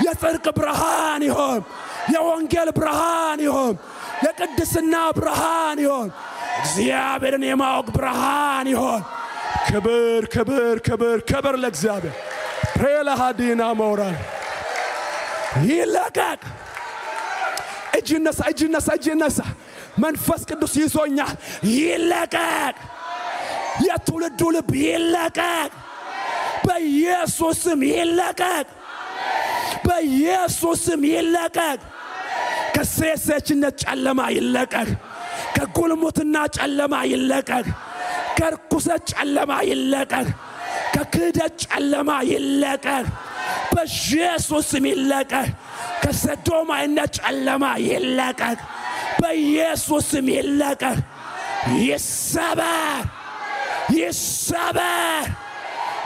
የጽድቅ ብርሃን ይሁን የወንጌል ብርሃን ይሁን የቅድስና ብርሃን ይሁን እግዚአብሔርን የማወቅ ብርሃን ይሁን ክብር ክብር ክብር ክብር ለእግዚአብሔር ፕሬላ ሃዲና ሞራል ይለቀቅ እጅነሳ መንፈስ ቅዱስ ይዞኛል ይለቀቅ የትውልዱ ልብ ይለቀቅ በኢየሱስ ስም ይለቀቅ በኢየሱስ ስም ይለቀቅ ከሴሰችነት ጨለማ ይለቀቅ ከጉልሙትና ጨለማ ይለቀቅ ከርኩሰት ጨለማ ይለቀቅ ከክህደት ጨለማ ይለቀቅ በኢየሱስ ስም ይለቀቅ ከሰዶማዊነት ጨለማ ይለቀቅ በኢየሱስ ስም ይለቀቅ ይሰበር ይሰበር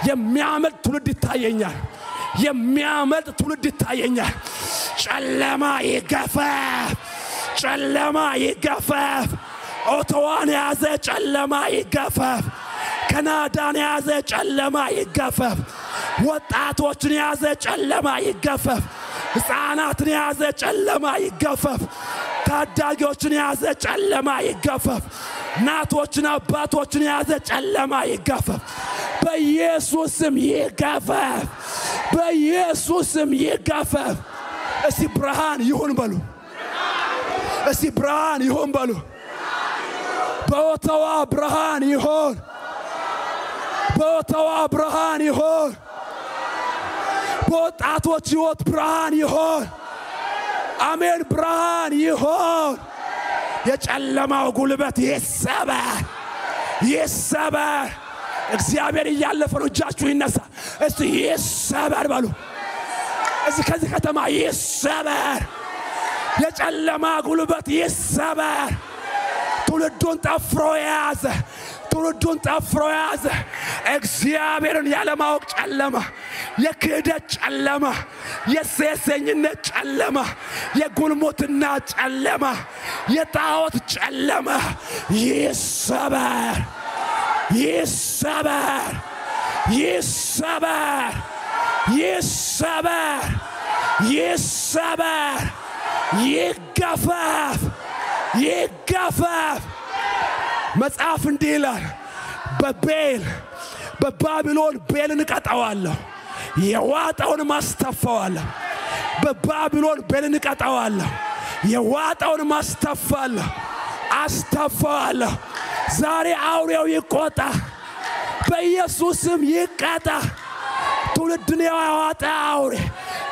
የሚያመልጥ ትውልድ ይታየኛል የሚያመልጥ ትውልድ ይታየኛል ጨለማ ይገፈፍ ጨለማ ይገፈፍ ኦቶዋን ያዘ ጨለማ ይገፈፍ ካናዳን ያዘ ጨለማ ይገፈፍ ወጣቶችን ያዘ ጨለማ ይገፈፍ ሕፃናትን ያዘ ጨለማ ይገፈፍ ታዳጊዎችን ያዘ ጨለማ ይገፈፍ እናቶችን አባቶችን ያዘ ጨለማ ይገፈፍ በኢየሱስ ስም ይገፈፍ በኢየሱስ ስም ይገፈፍ እስቲ ብርሃን ይሁን በሉ እስቲ ብርሃን ይሁን በሉ በኦታዋ ብርሃን ይሁን በኦታዋ ብርሃን ይሁን በወጣቶች ሕይወት ብርሃን ይሁን አሜን ብርሃን ይሁን የጨለማው ጉልበት ይሰበር ይሰበር እግዚአብሔር ያለፈ ነው እጃችሁ ይነሳ እስቲ ይሰበር በሉ እስቲ ከዚህ ከተማ ይሰበር የጨለማ ጉልበት ይሰበር ትውልዱን ጠፍሮ ያዘ ትውልዱን ጠፍሮ ያዘ እግዚአብሔርን ያለማወቅ ጨለማ የክህደት ጨለማ የሴሰኝነት ጨለማ የጉልሙትና ጨለማ የጣዖት ጨለማ ይሰበር ይሰበር ይሰበር ይሰበር ይሰበር ይገፈፍ ይገፈፍ መጽሐፍ እንዲህ ይላል በባቢሎን ቤልን ቀጣዋለሁ የዋጣውን ማስተፋዋለሁ በባቢሎን በልንቀጣዋለሁ የዋጣውን ማስተፋለሁ አስተፋለሁ ዛሬ አውሬው ይቆጣ በኢየሱስም ይቀጣ ትውልድን ያዋጣ አውሬ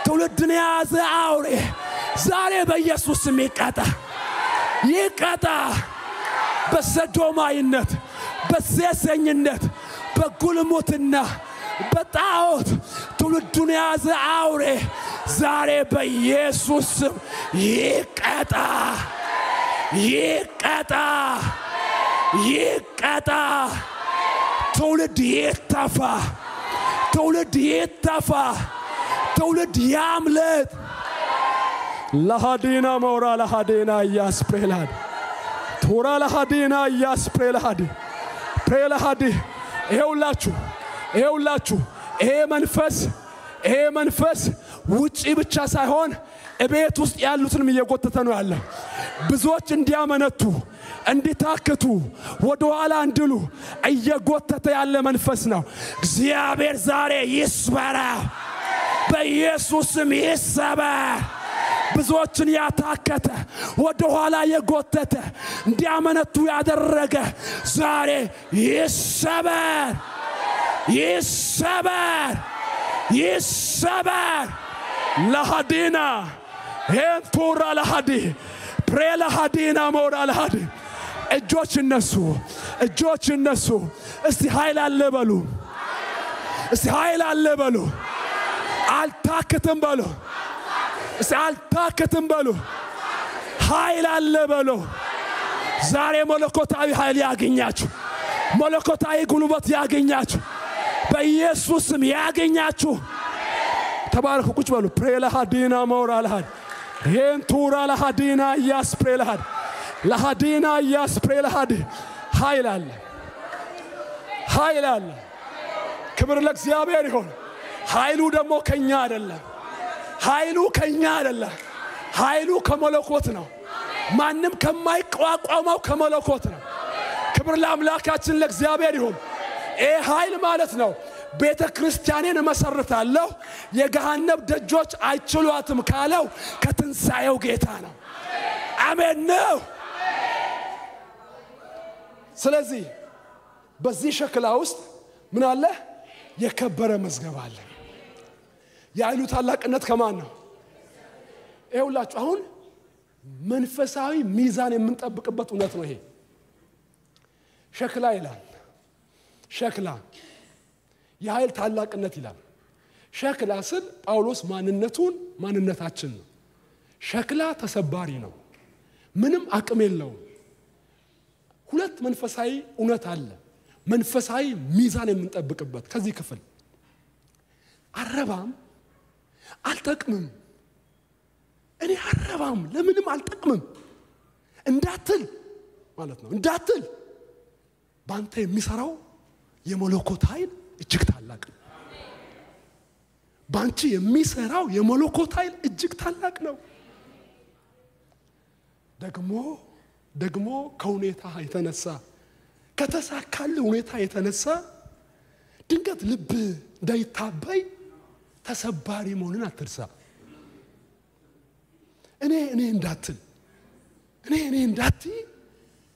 ትውልድን ያዘ አውሬ ዛሬ በኢየሱስም ይቀጣ በሰዶማይነት በሴሰኝነት በጉልሙትና በጣዖት ትውልድን ያዘ አውሬ ዛሬ በኢየሱስም ይቀጣ ትውልድ ይተፋ ትውልድ ያምልጥ ለሃዲና ሞራ ለሃዲና ያስፕሬላድ ቶራ ለሃዲና ያስፕሬላድ ፕሬላድ ይኸውላችሁ ይሄ መንፈስ ውጪ ብቻ ሳይሆን እቤት ውስጥ ያሉትንም እየጎተተ ነው ያለው ብዙዎች እንዲያመነቱ እንዲታክቱ ወደ ኋላ እንድሉ እየጎተተ ያለ መንፈስ ነው እግዚአብሔር ዛሬ ይስበራ በኢየሱስም ይሰበር ብዙዎችን ያታከተ ወደ ኋላ የጎተተ እንዲያመነቱ ያደረገ ዛሬ ይሰበር ለሃዲና ሄንቱራ ለሃዲ ፕሬላ ሃዲና ሞራ ለሃዲ እጆች እነሱ እስቲ ኃይል አለ በሉ አልታከተም በሉ ኃይል አለ በሉ ዛሬ መለኮታዊ ኃይል ያገኛችሁ መለኮታዊ ጉልበት ያገኛችሁ በኢየሱስም ያገኛችሁ ተባረኩ ቁጭ በሉ ፕሬላ ሃዲና ሞራ ለሃዲ ሄንቱራ ለሃዲና ያስፕሬላድ ለሃዲና ያስፕሬላድ ኃይል አለ ክብር ለእግዚአብሔር ይሁን ኃይሉ ደግሞ ከኛ አይደለም ኃይሉ ከመለኮት ነው ማንንም ከማይቋቋመው ከመለኮት ነው ክብር ለአምላካችን ለእግዚአብሔር ይሁን ኃይል ማለት ነው ቤተ ክርስቲያንን መሰረታለሁ የገሃነም ደጆች አይችሏትም ካለው ከትንሳኤው ጌታ ነው አሜን ነው ስለዚህ በዚህ ሸክላ ውስጥ ምን አለ የከበረ መዝገብ አለ የኃይሉ ታላቅነት ከማን ነው ይኸውላችሁ አሁን መንፈሳዊ ሚዛን የምንጠብቅበት እውነት ነው ይሄ ሸክላ ይላል ሸክላ የኃይል ታላቅነት ይላል ሸክላ ስል ጳውሎስ ማንነታችን ነው ሸክላ ተሰባሪ ነው ምንም አቅም የለውም ሁለት መንፈሳዊ እውነት አለ መንፈሳዊ ሚዛን የምንጠብቅበት ከዚህ ክፍል አረባም አልጠቅምም እኔ አረባም ለምንም አልጠቅምም እንዳትል ማለት ነው እንዳትል ባንተ የሚሰራው የመለኮት ኃይል እጅግ ታላቅ ነው ባንቺ የሚሰራው የመለኮት ኃይል እጅግ ታላቅ ነው ደግሞ ከሁኔታ የተነሳ ከተሳካለ ሁኔታ የተነሳ ድንገት ልብ እንዳይታበይ ተሰባሪ መሆንን አትርሳ እኔ እንዳትይ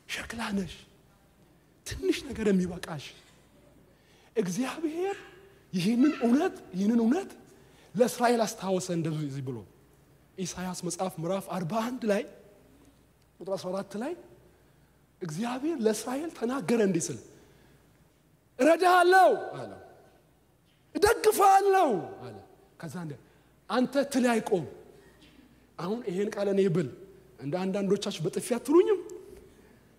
ሸክላ ነሽ ትንሽ ነገር የሚበቃሽ እግዚአብሔር ይህንን እውነት ለእስራኤል አስታወሰ እንደዚህ ብሎ ኢሳይያስ መጽሐፍ ምዕራፍ 41 ላይ ቁጥር 14 ላይ እግዚአብሔር ለእስራኤል ተናገረ እንዲህ ሲል እረዳሃለሁ አለ እደግፋለሁ አለ ከዛ አንተ ትላይ ቆም አሁን ይሄን ቃል እኔ ብል እንደ አንዳንዶቻችሁ በጥፊ አትሉኝም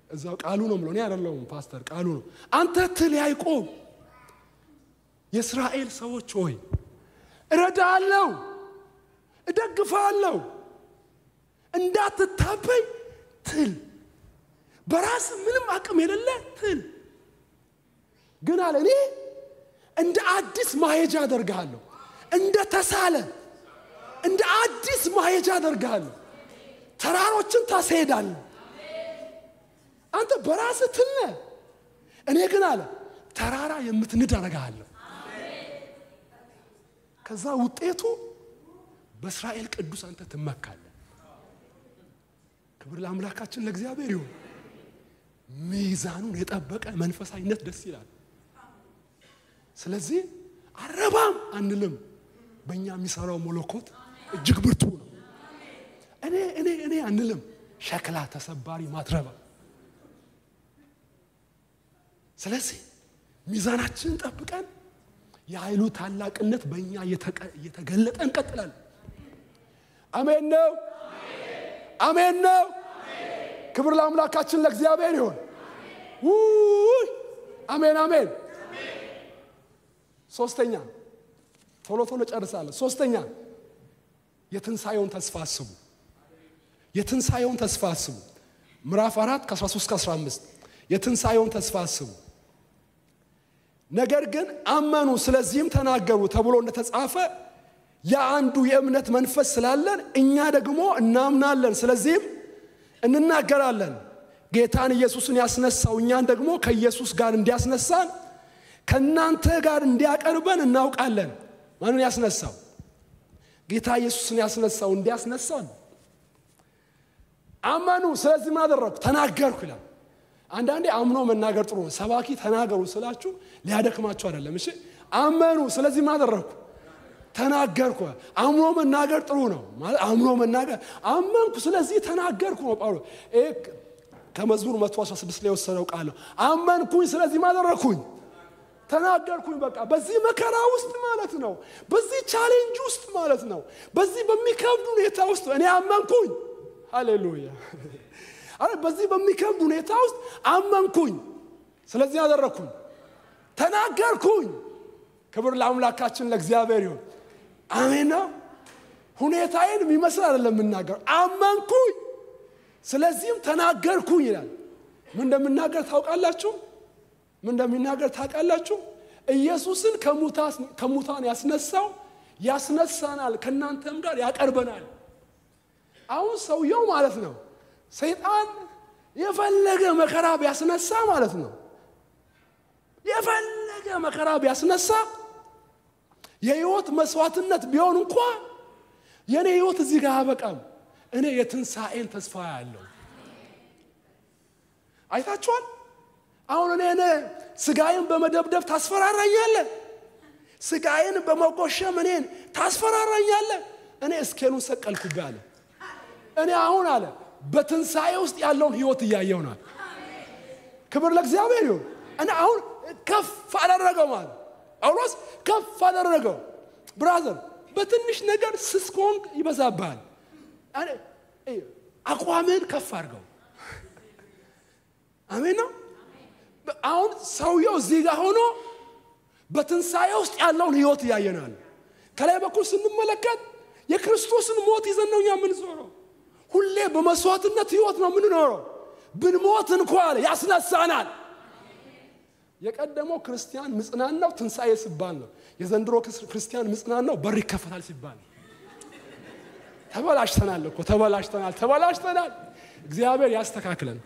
እዛው ቃሉ ነው ብሎ እኔ አይደለሁም ፓስተር ቃሉ ነው አንተ ትላይ ቆም የእስራኤል ሰዎች ሆይ እረዳሃለሁ እደግፋለሁ እንዳትታበይ ትል በራስ ምንም አቅም የሌለ ትል ግን አለ እኔ እንደ አዲስ ማሄጃ አደርጋለሁ እንደ ተሳለ እንደ አዲስ ማሄጃ አደርጋለሁ ተራሮችን ታስሄዳለህ አንተ በራስ ትል እኔ ግን አለ ተራራ የምትንድ አደርጋለሁ ከዛ ውጤቱ በእስራኤል ቅዱስ አንተ ትመካለህ። ክብር ለአምላካችን ለእግዚአብሔር ይሁን። ሚዛኑን የጠበቀ መንፈሳዊነት ደስ ይላል። ስለዚህ አረባም አንልም። በእኛ የሚሰራው መለኮት እጅግ ብርቱ ነው። እኔ አንልም። ሸክላ ተሰባሪ ማትረባ። ስለዚህ ሚዛናችንን ጠብቀን የኃይሉ ታላቅነት በእኛ እየተገለጠ እንቀጥላለን። አሜን ነው። አሜን ነው። ክብር ለአምላካችን ለእግዚአብሔር ይሁን። አሜን አሜን። ሶስተኛ ቶሎ ጨርሳለሁ። ሶስተኛ የትንሳኤውን ተስፋ አስቡ። የትንሳኤውን ተስፋ አስቡ። ምዕራፍ 4 ከ13 እስከ 15 የትንሳኤውን ተስፋ አስቡ። ነገር ግን አመኑ ስለዚህም ተናገሩ ተብሎ እንደተጻፈ የአንዱ የእምነት መንፈስ ስላለን እኛ ደግሞ እናምናለን ስለዚህም እንናገራለን። ጌታን ኢየሱስን ያስነሳው እኛን ደግሞ ከኢየሱስ ጋር እንዲያስነሳን ከናንተ ጋር እንዲያቀርበን እናውቃለን። ማንን ያስነሳው? ጌታ ኢየሱስን ያስነሳው እንዲያስነሳን። አመኑ ስለዚህ ምን አደረኩ? ተናገርኩ ይላል። አንዳንዴ አምኖ መናገር ጥሩ ነው። ሰባኪ ተናገሩ ስላችሁ ሊያደክማችሁ አይደለም። እሺ አመኑ ስለዚህ ምን አደረኩ? ተናገርኩ። አምኖ መናገር ጥሩ ነው ማለት አምኖ መናገር አመንኩ ስለዚህ ተናገርኩ ነው ጳውሎስ። ከመዝሙር 116 ላይ ወሰደው ቃል ነው። አመንኩኝ ስለዚህ ምን አደረኩኝ? ተናገርኩኝ። በቃ በዚህ መከራ ውስጥ ማለት ነው። በዚህ ቻሌንጅ ውስጥ ማለት ነው። በዚህ በሚከብድ ሁኔታ ውስጥ እኔ አመንኩኝ። ሃሌሉያ። አረ በዚህ በሚከብድ ሁኔታ ውስጥ አመንኩኝ ስለዚህ አደረኩኝ። ተናገርኩኝ። ክብር ለአምላካችን ለእግዚአብሔር ይሁን። አሜን ነው። ሁኔታዬን የሚመስል አይደለም የምናገር። አመንኩኝ ስለዚህም ተናገርኩኝ ይላል። ምን እንደምናገር ታውቃላችሁ? ምን እንደሚናገር ታውቃላችሁ? ኢየሱስን ከሙታን ያስነሳው ያስነሳናል፣ ከናንተም ጋር ያቀርበናል። አሁን ሰውየው ማለት ነው ሰይጣን የፈለገ መከራ ቢያስነሳ ማለት ነው የፈለገ መከራ ቢያስነሳ የህይወት መስዋዕትነት ቢሆን እንኳን የኔ ህይወት እዚህ ጋር አበቃም። እኔ የትንሳኤን ተስፋ ያለው አይታችኋል። አሁን እኔ ስጋዬን በመደብደብ ታስፈራራኛለህ፣ ስጋዬን በመቆሸም እኔን ታስፈራራኛለህ። እኔ እስኬኑን ሰቀልኩብህ አለ። እኔ አሁን አለ በትንሳኤ ውስጥ ያለውን ህይወት እያየው ነው። ክብር ለእግዚአብሔር ይሁን። እኔ አሁን ከፍ አደረገው ማለት ጳውሎስ ከፍ አደረገው። ብራዘር በትንሽ ነገር ስስኮን ይበዛባል። አቋምን ከፍ አድርገው። አሜን ነው። አሁን ሰውየው እዚህ ጋር ሆኖ በትንሳኤ ውስጥ ያለውን ህይወት ያየናል። ከላይ በኩል ስንመለከት የክርስቶስን ሞት ይዘን ነው የምንዞረው። ሁሌ በመስዋዕትነት ህይወት ነው የምንኖረው። ብንሞት እንኳን ያስነሳናል። የቀደመው ክርስቲያን ምጽናናው ትንሳኤ ሲባል ነው። የዘንድሮ ክርስቲያን ምጽናናው በር ይከፈታል ሲባል ነው። ተበላሽተናል እኮ ተበላሽተናል። እግዚአብሔር ያስተካክለን።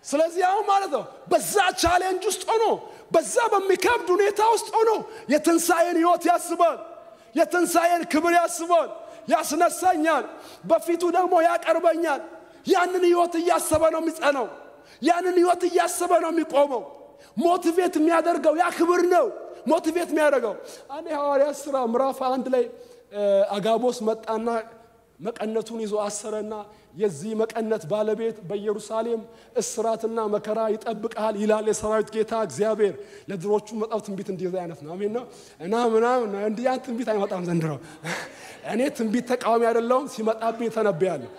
ስለዚህ አሁን ማለት ነው በዛ ቻሌንጅ ውስጥ ሆኖ በዛ በሚከብድ ሁኔታ ውስጥ ሆኖ የትንሳኤን ህይወት ያስባል። የትንሳኤን ክብር ያስባል። ያስነሳኛል፣ በፊቱ ደግሞ ያቀርበኛል። ያንን ህይወት እያሰበ ነው የሚጸናው። ያንን ህይወት እያሰበ ነው የሚቆመው። ሞቲቬት የሚያደርገው ያ ክብር ነው። ሞቲቬት የሚያደርገው አንዴ ሐዋርያት ሥራ ምዕራፍ 1 ላይ አጋቦስ መጣና መቀነቱን ይዞ አሰረና የዚህ መቀነት ባለቤት በኢየሩሳሌም እስራትና መከራ ይጠብቃል ይላል የሰራዊት ጌታ እግዚአብሔር። ለድሮቹ መጣው ትንቢት እንደዚህ አይነት ነው። አሜን ነው። እና ምናምን እንዲህ ያን ትንቢት አይመጣም ዘንድሮ። እኔ ትንቢት ተቃዋሚ አይደለሁም፣ ሲመጣብኝ ተነብያለሁ።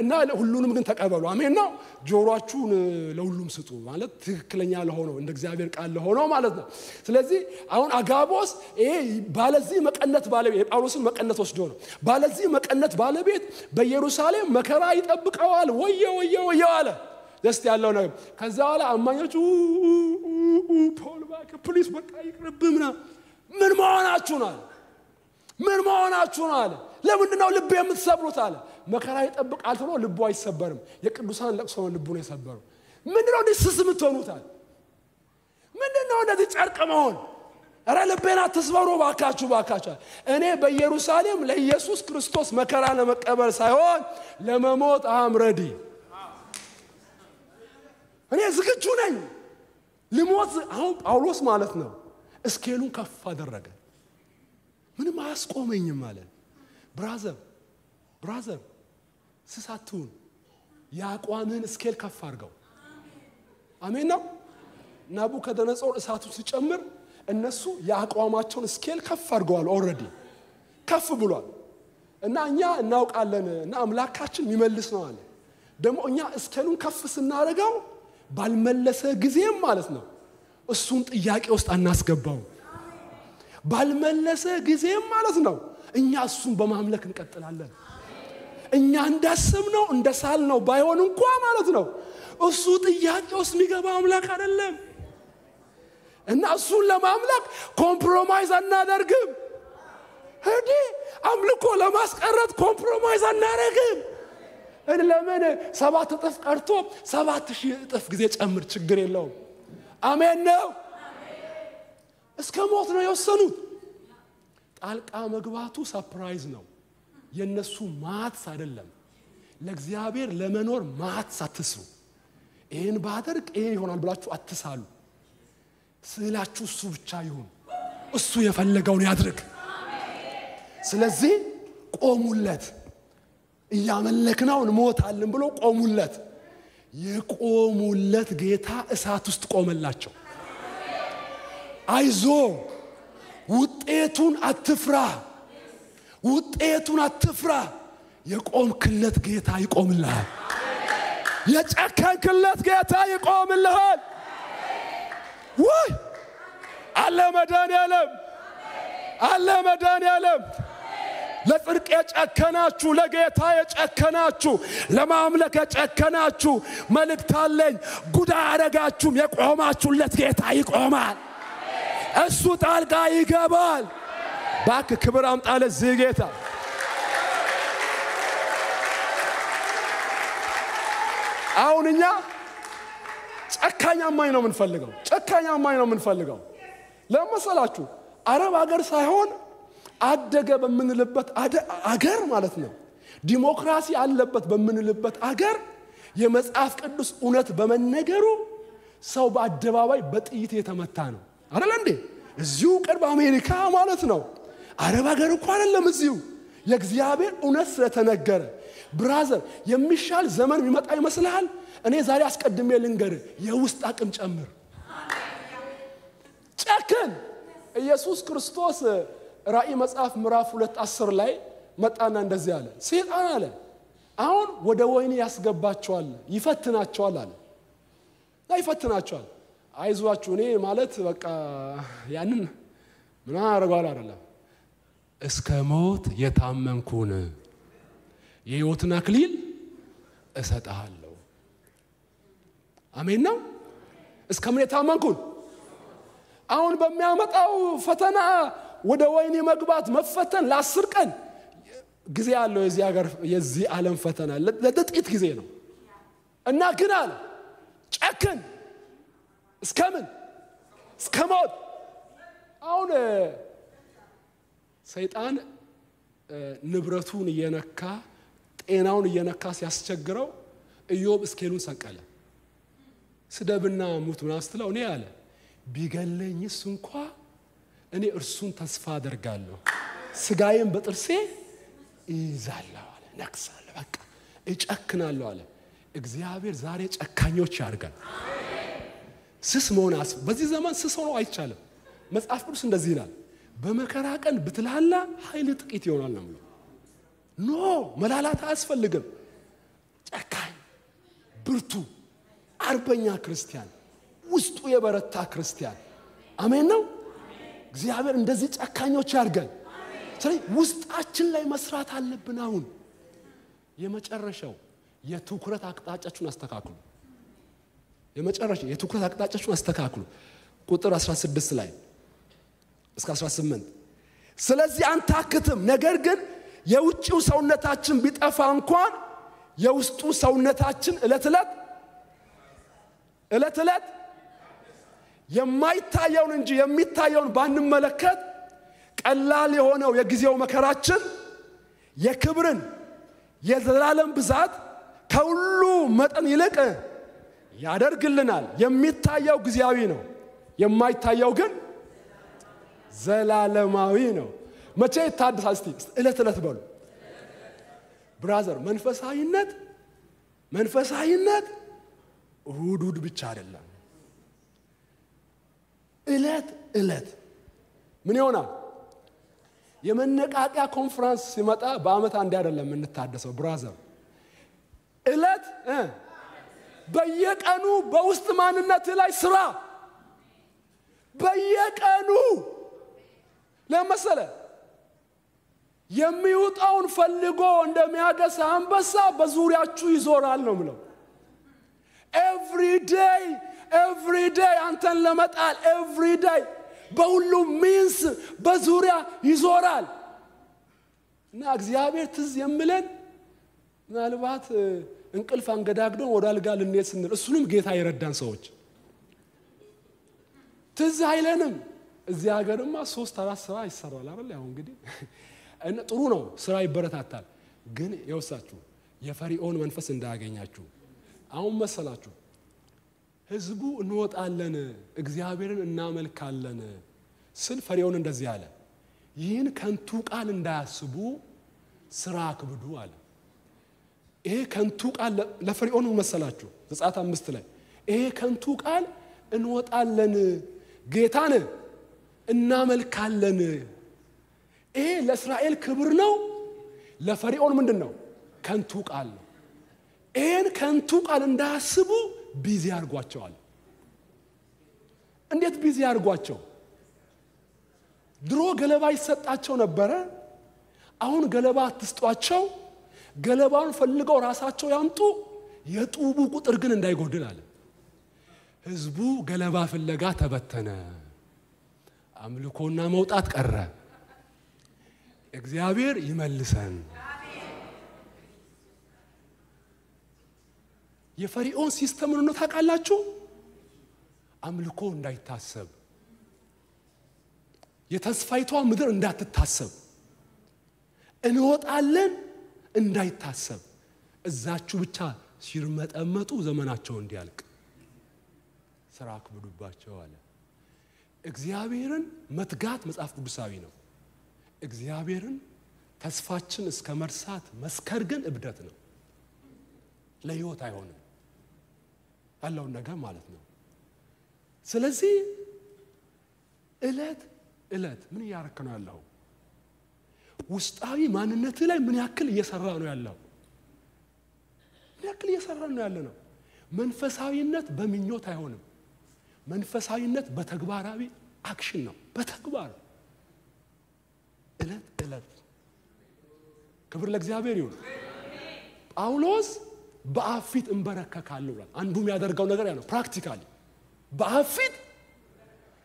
እና ሁሉንም ግን ተቀበሉ። አሜን ነው። ጆሮአችሁን ለሁሉም ስጡ ማለት ትክክለኛ ለሆነው እንደ እግዚአብሔር ቃል ለሆነው ማለት ነው። ስለዚህ አሁን አጋቦስ ባለዚህ መቀነት ባለቤት የጳውሎስን መቀነት ወስዶ ነው ባለዚህ መቀነት ባለቤት በኢየሩሳሌም መከራ ይጠብቀዋል። ወየ አለ። ደስ ያለው ነው። ከዛ በኋላ አማኞቹ ፖል ባክ ፕሊስ በቃ ይቅርብምና ምን መሆናችሁ ነው? ምን መሆናችሁ ነው አለ። ለምንድን ነው ልብ የምትሰብሩት አለ። መከራ ይጠብቃል ተብሎ ልቡ አይሰበርም። የቅዱሳን ለቅሶ ነው ልቡ ነው የሰበረው። ምንድነው ደስስ የምትሆኑት አለ። ምንድነው እንደዚህ ጨርቅ መሆን? አረ ልቤና ተስበሩ ባካችሁ እኔ በኢየሩሳሌም ለኢየሱስ ክርስቶስ መከራ ለመቀበል ሳይሆን ለመሞት አምረዲ እኔ ዝግጁ ነኝ ልሞት አሁን ጳውሎስ ማለት ነው እስኬሉን ከፍ አደረገ ምንም አያስቆመኝም ማለት ብራዘር ስሳቱን ያቋምን እስኬል ከፍ አድርገው አሜን ነው ናቡከደነጾር እሳቱ ሲጨምር እነሱ ያቋማቸውን እስኬል ከፍ አድርገዋል ኦሬዲ ከፍ ብሏል እና እኛ እናውቃለን እና አምላካችን የሚመልስ ነው አለ ደግሞ እኛ እስኬሉን ከፍ ስናረጋው ባልመለሰ ጊዜም ማለት ነው እሱን ጥያቄ ውስጥ አናስገባው ባልመለሰ ጊዜም ማለት ነው እኛ እሱን በማምለክ እንቀጥላለን እኛ እንዳሰብነው እንደሳልነው ባይሆን እንኳን ማለት ነው እሱ ጥያቄ ውስጥ የሚገባ አምላክ አይደለም እና እሱን ለማምለክ ኮምፕሮማይዝ አናደርግም እንዴ አምልኮ ለማስቀረት ኮምፕሮማይዝ አናደርግም ለምን 7 እጥፍ ቀርቶ 7000 እጥፍ ጊዜ ጨምር ችግር የለውም አሜን ነው እስከ ሞት ነው የወሰኑት ጣልቃ መግባቱ ሰርፕራይዝ ነው የነሱ ማትስ አይደለም ለእግዚአብሔር ለመኖር ማትስ አትስሩ ይሄን ባደርግ ይሄ ይሆናል ብላችሁ አትሳሉ ስላችሁ እሱ ብቻ ይሁን እሱ የፈለገውን ያድርግ ስለዚህ ቆሙለት እያመለክነው እንሞታለን ብሎ ቆሙለት የቆሙለት ጌታ እሳት ውስጥ ቆመላቸው አይዞ ውጤቱን አትፍራ የቆምክለት ጌታ ይቆምልሃል የጨከንክለት ጌታ ይቆምልሃል ወይ አለ መድኃኒዓለም ለጽድቅ የጨከናችሁ ለጌታ የጨከናችሁ ለማምለክ የጨከናችሁ መልእክት አለኝ ጉዳ ያረጋችሁም የቆማችሁለት ጌታ ይቆማል እሱ ጣልቃ ይገባል ባክ ክብር አምጣለ ዝጌታ አሁንኛ ጨካኛማኝ ነው የምንፈልገው ለምሳላችሁ አረብ ሀገር ሳይሆን አደገ በመንልበት አገር ማለት ነው ዲሞክራሲ አለበት በመንልበት አገር የመጽሐፍ ቅዱስ እውነት በመነገሩ ሰው በአደባባይ በጥይት የተመታ ነው አይደል እንዴ እዚሁ ቅርብ አሜሪካ ማለት ነው አረብ ሀገር እኮ አይደለም እዚሁ የእግዚአብሔር እውነት ስለተነገረ ብራዘር የሚሻል ዘመን የሚመጣ ይመስልሃል እኔ ዛሬ አስቀድሜ ልንገር የውስጥ አቅም ጨምር ጨከን ኢየሱስ ክርስቶስ ራእይ መጽሐፍ ምዕራፍ 2:10 ላይ መጣና እንደዚህ አለ ሰይጣን አለ አሁን ወደ ወይኒ ያስገባቸዋል ይፈትናቸዋል አለ ይፈትናቸዋል አይዟችሁ እኔ ማለት በቃ ያንን ምን አረጋለ አይደለም እስከ ሞት የታመንኩን የሕይወትን አክሊል እሰጣለሁ አሜን ነው እስከ ምን የታመንኩን አሁን በሚያመጣው ፈተና ወደ ወይኒ መግባት መፈተን ለ10 ቀን ጊዜ ያለው የዚህ ዓለም ፈተና ለጥቂት ጊዜ ነው እና ግን አለ ጨከን እስከ ሞት አሁን ሰይጣን ንብረቱን እየነካ ጤናውን እየነካ ሲያስቸግረው ኢዮብ እስኬሉን ሰቀለ ስደብና ሙት ምናስተለው እኔ አለ ቢገለኝስ እንኳን እኔ እርሱን ተስፋ አደርጋለሁ ስጋዬን በጥርሴ ይዛለሁ አለ ነክሳለሁ በቃ እጨክናለሁ አለ እግዚአብሔር ዛሬ ጨካኞች ያርጋል ስስ መሆናስ በዚህ ዘመን ስስ ሆኖ አይቻልም መጽሐፍ ቅዱስ እንደዚህ ይላል በመከራ ቀን ብትላላ ኃይል ጥቂት ይሆናል ነው ኖ መላላት አያስፈልግም ጨካኝ ብርቱ አርበኛ ክርስቲያን ውስጡ የበረታ ክርስቲያን አሜን ነው እግዚአብሔር እንደዚህ ጨካኞች ያርጋል ስለዚህ ውስጣችን ላይ መስራት አለብን አሁን የመጨረሻው የትኩረት አቅጣጫችሁን አስተካክሉ የትኩረት አቅጣጫችሁን አስተካክሉ ቁጥር 16 ላይ እስከ 18 ስለዚህ አንተ አክትም ነገር ግን የውጭው ሰውነታችን ቢጠፋ እንኳን የውስጡ ሰውነታችን እለት የማይታየውን እንጂ የሚታየውን ባንመለከት ቀላል የሆነው የጊዜው መከራችን የክብርን የዘላለም ብዛት ከሁሉ መጠን ይልቅ ያደርግልናል። የሚታየው ጊዜያዊ ነው፣ የማይታየው ግን ዘላለማዊ ነው። መቼ ይታደሳል? እስቲ እለት እለት በሉ ብራዘር። መንፈሳዊነት እሁድ ብቻ አይደለም። እለት እለት ምን ይሆናል? የመነቃቂያ ኮንፈረንስ ሲመጣ በአመት አንድ አይደለም እንታደሰው ብራዘር። እለት በየቀኑ በውስጥ ማንነት ላይ ስራ በየቀኑ ለምሳሌ የሚውጣውን ፈልጎ እንደሚያገሳ አንበሳ በዙሪያችሁ ይዞራል ነው ምለው። every day አንተን ለመጣል every day በሁሉም ሚንስ በዙሪያ ይዞራል። እና እግዚአብሔር ትዝ የሚለን ምናልባት እንቅልፍ አንገዳግዶን ወደ አልጋ ልንሄድ ስንል እሱንም ጌታ ይረዳን ሰዎች ትዝ አይለንም። እዚህ ሀገርማ 3-4 ስራ ይሰራል አይደል? ያው እንግዲህ ጥሩ ነው፣ ስራ ይበረታታል። ግን ይወሳችሁ የፈሪዖን መንፈስ እንዳያገኛችሁ። አሁን መሰላችሁ ህዝቡ እንወጣለን እግዚአብሔርን እናመልካለን ስል ፈሪዖን እንደዚህ አለ፣ ይህን ከንቱ ቃል እንዳያስቡ ስራ አክብዱ አለ። ይሄ ከንቱ ቃል ለፈሪዖን መሰላችሁ? ዘጸአት 5 ላይ ይሄ ከንቱ ቃል እንወጣለን ጌታን እናመልካለን፣ ይሄ ለእስራኤል ክብር ነው፣ ለፈሪዖን ምንድነው? ከንቱ ቃል ነው። ይሄን ከንቱ ቃል እንዳያስቡ ቢዚ ያርጓቸዋል። እንዴት ቢዚ ያርጓቸው? ድሮ ገለባ ይሰጣቸው ነበረ። አሁን ገለባ አትስጧቸው፣ ገለባውን ፈልገው ራሳቸው ያምጡ፣ የጡቡ ቁጥር ግን እንዳይጎድል አለ። ህዝቡ ገለባ ፍለጋ ተበተነ፣ አምልኮና መውጣት ቀረ። እግዚአብሔር ይመልሰን። የፈሪዖን ሲስተም ነው ታውቃላችሁ? አምልኮ እንዳይታሰብ፣ የተስፋይቷ ምድር እንዳትታሰብ፣ እንወጣለን እንዳይታሰብ፣ እዛችሁ ብቻ ሲርመጠመጡ ዘመናቸው እንዲያልቅ ስራ አክብዱባቸው አለ። እግዚአብሔርን መትጋት መጽሐፍ ቅዱሳዊ ነው። እግዚአብሔርን ተስፋችን እስከ መርሳት መስከር ግን እብደት ነው፣ ለህይወት አይሆንም ያለውን ነገር ማለት ነው። ስለዚህ እለት ምን ያረከ ነው ያለው? ውስጣዊ ማንነት ላይ ምን ያክል እየሰራ ነው ያለው? ምን ያክል እየሰራ ነው ያለው? መንፈሳዊነት በሚኞት አይሆንም። መንፈሳዊነት በተግባራዊ አክሽን ነው። በተግባር እለት ክብር ለእግዚአብሔር ይሁን። ጳውሎስ በአፊት እንበረከካለሁ ብሏል። አንዱ የሚያደርገው ነገር ያለው ፕራክቲካሊ በአፊት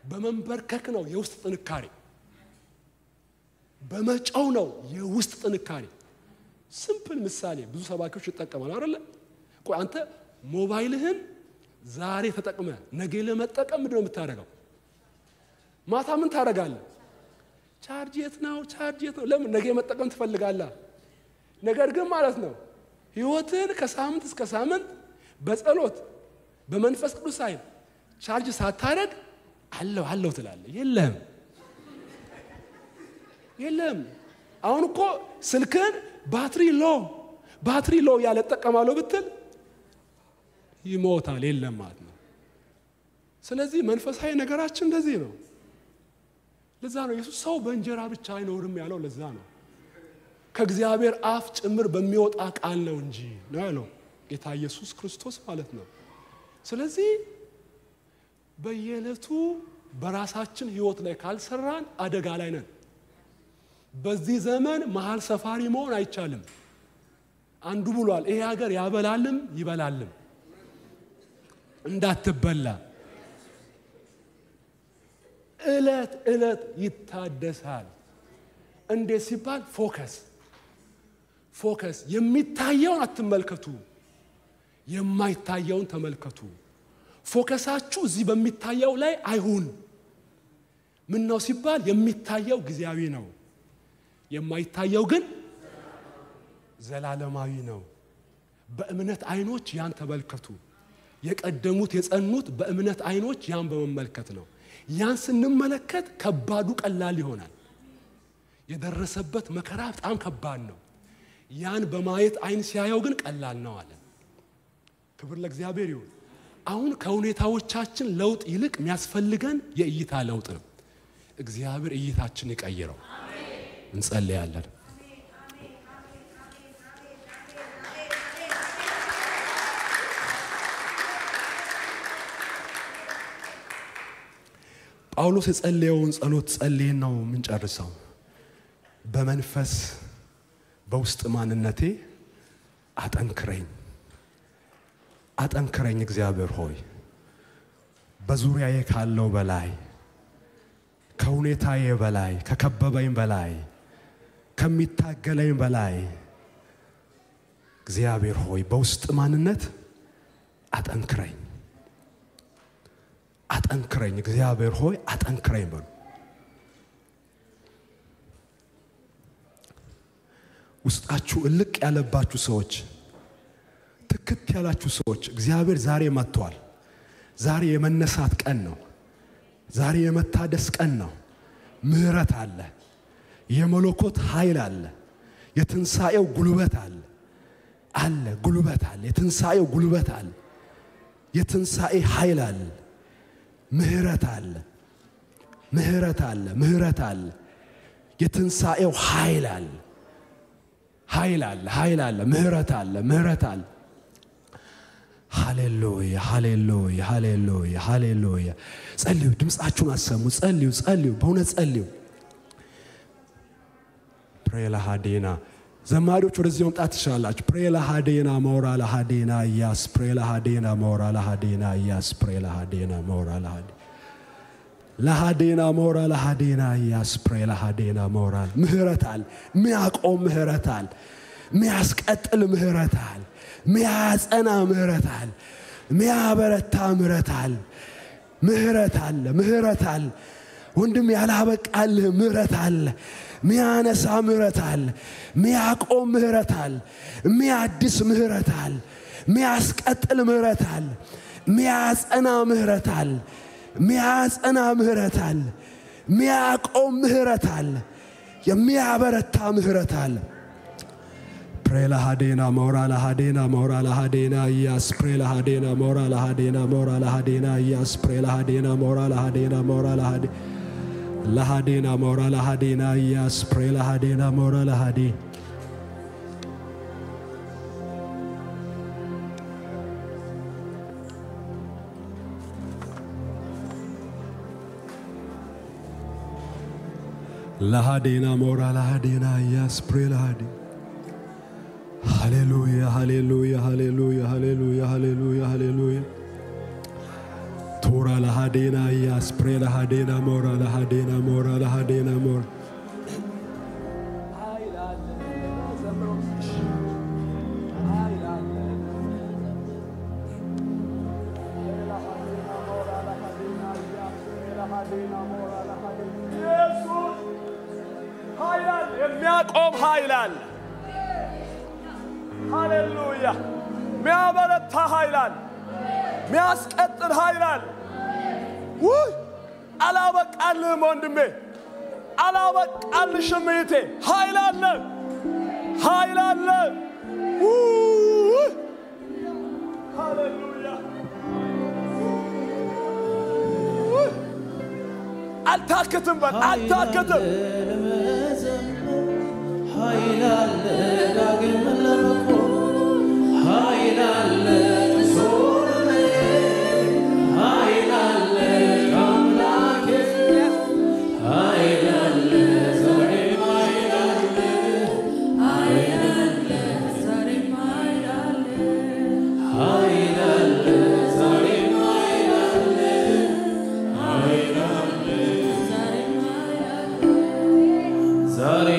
በመንበርከክ ነው የውስጥ ጥንካሬ፣ በመጫው ነው የውስጥ ጥንካሬ። ሲምፕል ምሳሌ ብዙ ሰባኪዎች ይጠቀማሉ አይደል? ቆይ አንተ ሞባይልህን ዛሬ ተጠቅመ ነገ ለመጠቀም ምንድነው የምታደርገው? ማታ ምን ታደርጋለህ? ቻርጅ የት ነው? ለምን ነገ መጠቀም ትፈልጋለህ? ነገር ግን ማለት ነው ህይወትን ከሳምንት እስከ ሳምንት በጸሎት በመንፈስ ቅዱስ ኃይል ቻርጅ ሳታረግ አለው ትላለህ። የለም። አሁን እኮ ስልክን ባትሪ ሎ ያለ ተጠቀማለሁ ብትል ይሞታል። የለም ማለት ነው። ስለዚህ መንፈሳዊ ነገራችን እንደዚህ ነው። ለዛ ነው ኢየሱስ ሰው በእንጀራ ብቻ አይኖርም ያለው። ለዛ ነው ከእግዚአብሔር አፍ ጭምር በሚወጣ ቃል ነው እንጂ ነው ያለው ጌታ ኢየሱስ ክርስቶስ ማለት ነው። ስለዚህ በየዕለቱ በራሳችን ህይወት ላይ ካልሰራን አደጋ ላይ ነን። በዚህ ዘመን መሃል ሰፋሪ መሆን አይቻልም። አንዱ ብሏል፣ ይሄ ሀገር ያበላልም ይበላልም እንዳትበላ። እለት ይታደሳል። እንዴት ሲባል ፎከስ የሚታየውን አትመልከቱ፣ የማይታየውን ተመልከቱ። ፎከሳችሁ እዚህ በሚታየው ላይ አይሁን። ምን ነው ሲባል የሚታየው ግዚያዊ ነው፣ የማይታየው ግን ዘላለማዊ ነው። በእምነት አይኖች ያን ተመልከቱ። የቀደሙት የጸኑት በእምነት አይኖች ያን በመመልከት ነው። ያን ስንመለከት ከባዱ ቀላል ይሆናል። የደረሰበት መከራ በጣም ከባድ ነው። ያን በማየት አይን ሲያየው ግን ቀላል ነው አለ። ክብር ለእግዚአብሔር ይሁን። አሁን ከሁኔታዎቻችን ለውጥ ይልቅ የሚያስፈልገን የእይታ ለውጥ ነው። እግዚአብሔር እይታችን ይቀይረው። እንጸልያለን። ጳውሎስ የጸለየውን ጸሎት ጸልየን ነው የምንጨርሰው። በመንፈስ በውስጥ ማንነቴ አጠንክረኝ አጠንክረኝ እግዚአብሔር ሆይ፣ በዙሪያዬ ካለው በላይ፣ ከሁኔታዬ በላይ፣ ከከበበኝ በላይ፣ ከሚታገለኝ በላይ እግዚአብሔር ሆይ በውስጥ ማንነት አጠንክረኝ አጠንክረኝ እግዚአብሔር ሆይ አጠንክረኝ በሉ። ውስጣችሁ እልቅ ያለባችሁ ሰዎች፣ ትክት ያላችሁ ሰዎች እግዚአብሔር ዛሬ መጥቷል። ዛሬ የመነሳት ቀን ነው። ዛሬ የመታደስ ቀን ነው። ምህረት አለ፣ የመለኮት ኃይል አለ፣ የትንሳኤው ጉልበት አለ ጉልበት አለ፣ የትንሳኤው ጉልበት አለ፣ የትንሳኤ ኃይል አለ፣ ምህረት አለ ምህረት አለ ምህረት አለ፣ የትንሳኤው ኃይል አለ ኃይል አለ ኃይል አለ፣ ምህረት አለ ምህረት አለ። ሃሌሉያ ሃሌሉያ ሃሌሉያ ሃሌሉያ። ጸልዩ፣ ድምጻችሁን አሰሙ። ጸልዩ ጸልዩ፣ በእውነት ጸልዩ። ፕሬላ ሃዴና ዘማሪዎች ወደዚህ መምጣት ትችላላችሁ። ፕሬላ ሃዴና ሞራላ ሃዴና ያስ ፕሬላ ሃዴና ሞራላ ሃዴና ያስ ፕሬላ ሃዴና ሞራላ ሃዴ ለሃዴና ሞራላ ሃዴና ያስ ፕሬላ ሃዴና ሞራል። ምህረት አለ፣ ሚያቆም ምህረት አለ፣ ሚያስቀጥል ምህረት አለ፣ ሚያጸና ምህረት አለ፣ ሚያበረታ ምህረት አለ። ምህረት አለ ምህረት አለ። ወንድም ያላበቃልህ ምህረት አለ፣ ሚያነሳ ምህረት አለ፣ ሚያቆም ምህረት አለ፣ ሚያድስ ምህረት አለ፣ ሚያስቀጥል ምህረት አለ፣ ሚያጸና ምህረት አለ፣ ሚያጸና ምህረት አለ፣ ሚያቆም ምህረት አለ፣ የሚያበረታ ምህረት አለ። ፕሬላ ሃዴና ሞራላ ሃዴና ሞራላ ሃዴና ያስ ፕሬላ ሃዴና ሞራላ ሃዴና ሞራላ ሃዴና ያስ ፕሬላ ሃዴና ሞራላ ሃዴና ሞራላ ሃዴ ለሃዴና ሞራላ ሃዴና ያስ ፕሬላ ሃዴና ሞራላ ሃዴ ለሃዴና ሞራላ ሃዴና ያስ ፕሬላ ሃዴ ሃሌሉያ ሃሌሉያ ሃሌሉያ ሃሌሉያ ሃሌሉያ ሃሌሉያ ቶራ ለሃዴና ያስ ፕሬላ ሃዴና ሞራላ ሃዴና ሞራላ ሃዴና ሞራ የሚያቆም ኃይል አለ። ሃሌሉያ። ሚያበረታ ኃይል አለ፣ ሚያስቀጥል ኃይል አለ። ውይ አላበቃልህም ወንድሜ፣ አላበቃልሽም እህቴ። ኃይል አለ ኃይል አለ። ሃሌሉያ። አልታከትም በል አልታከትም። ኃይል አለ ዳግም ለመቆም ኃይል አለ ዞር ኃይል አለ አምላኬ ኃይል አለ ዛሬም ኃይል አለ ኃይል አለ ዛሬም ኃይል አለ ኃይል አለ ዛሬም ኃይል አለ ኃይል አለ ዛሬም ኃይል አለ ዛሬ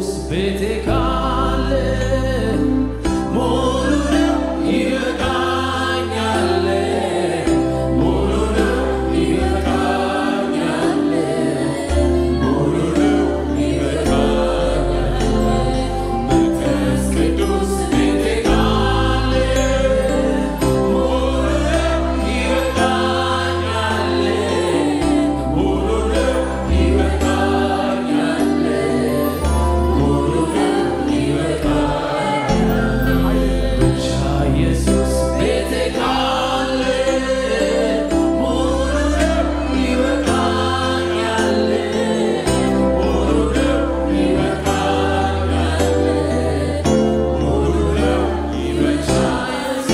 ኢየሱስ ቤቴ ካለ ሙሉ ነው ይበቃኛል ሙሉ ነው ይበቃኛል ሙሉ ነው ይበቃኛል መንፈስ ቅዱስ ቤቴ ካለ ሙሉ ነው ይበቃኛል ሙሉ ነው ይበቃኛል ሙሉ ነው ይበቃኛል ብቻ ኢየሱስ ቤቴ ካለ ሙሉ ነው ይበቃኛል ሙሉ ነው ይበቃኛል ሙሉ ነው ይበቃኛል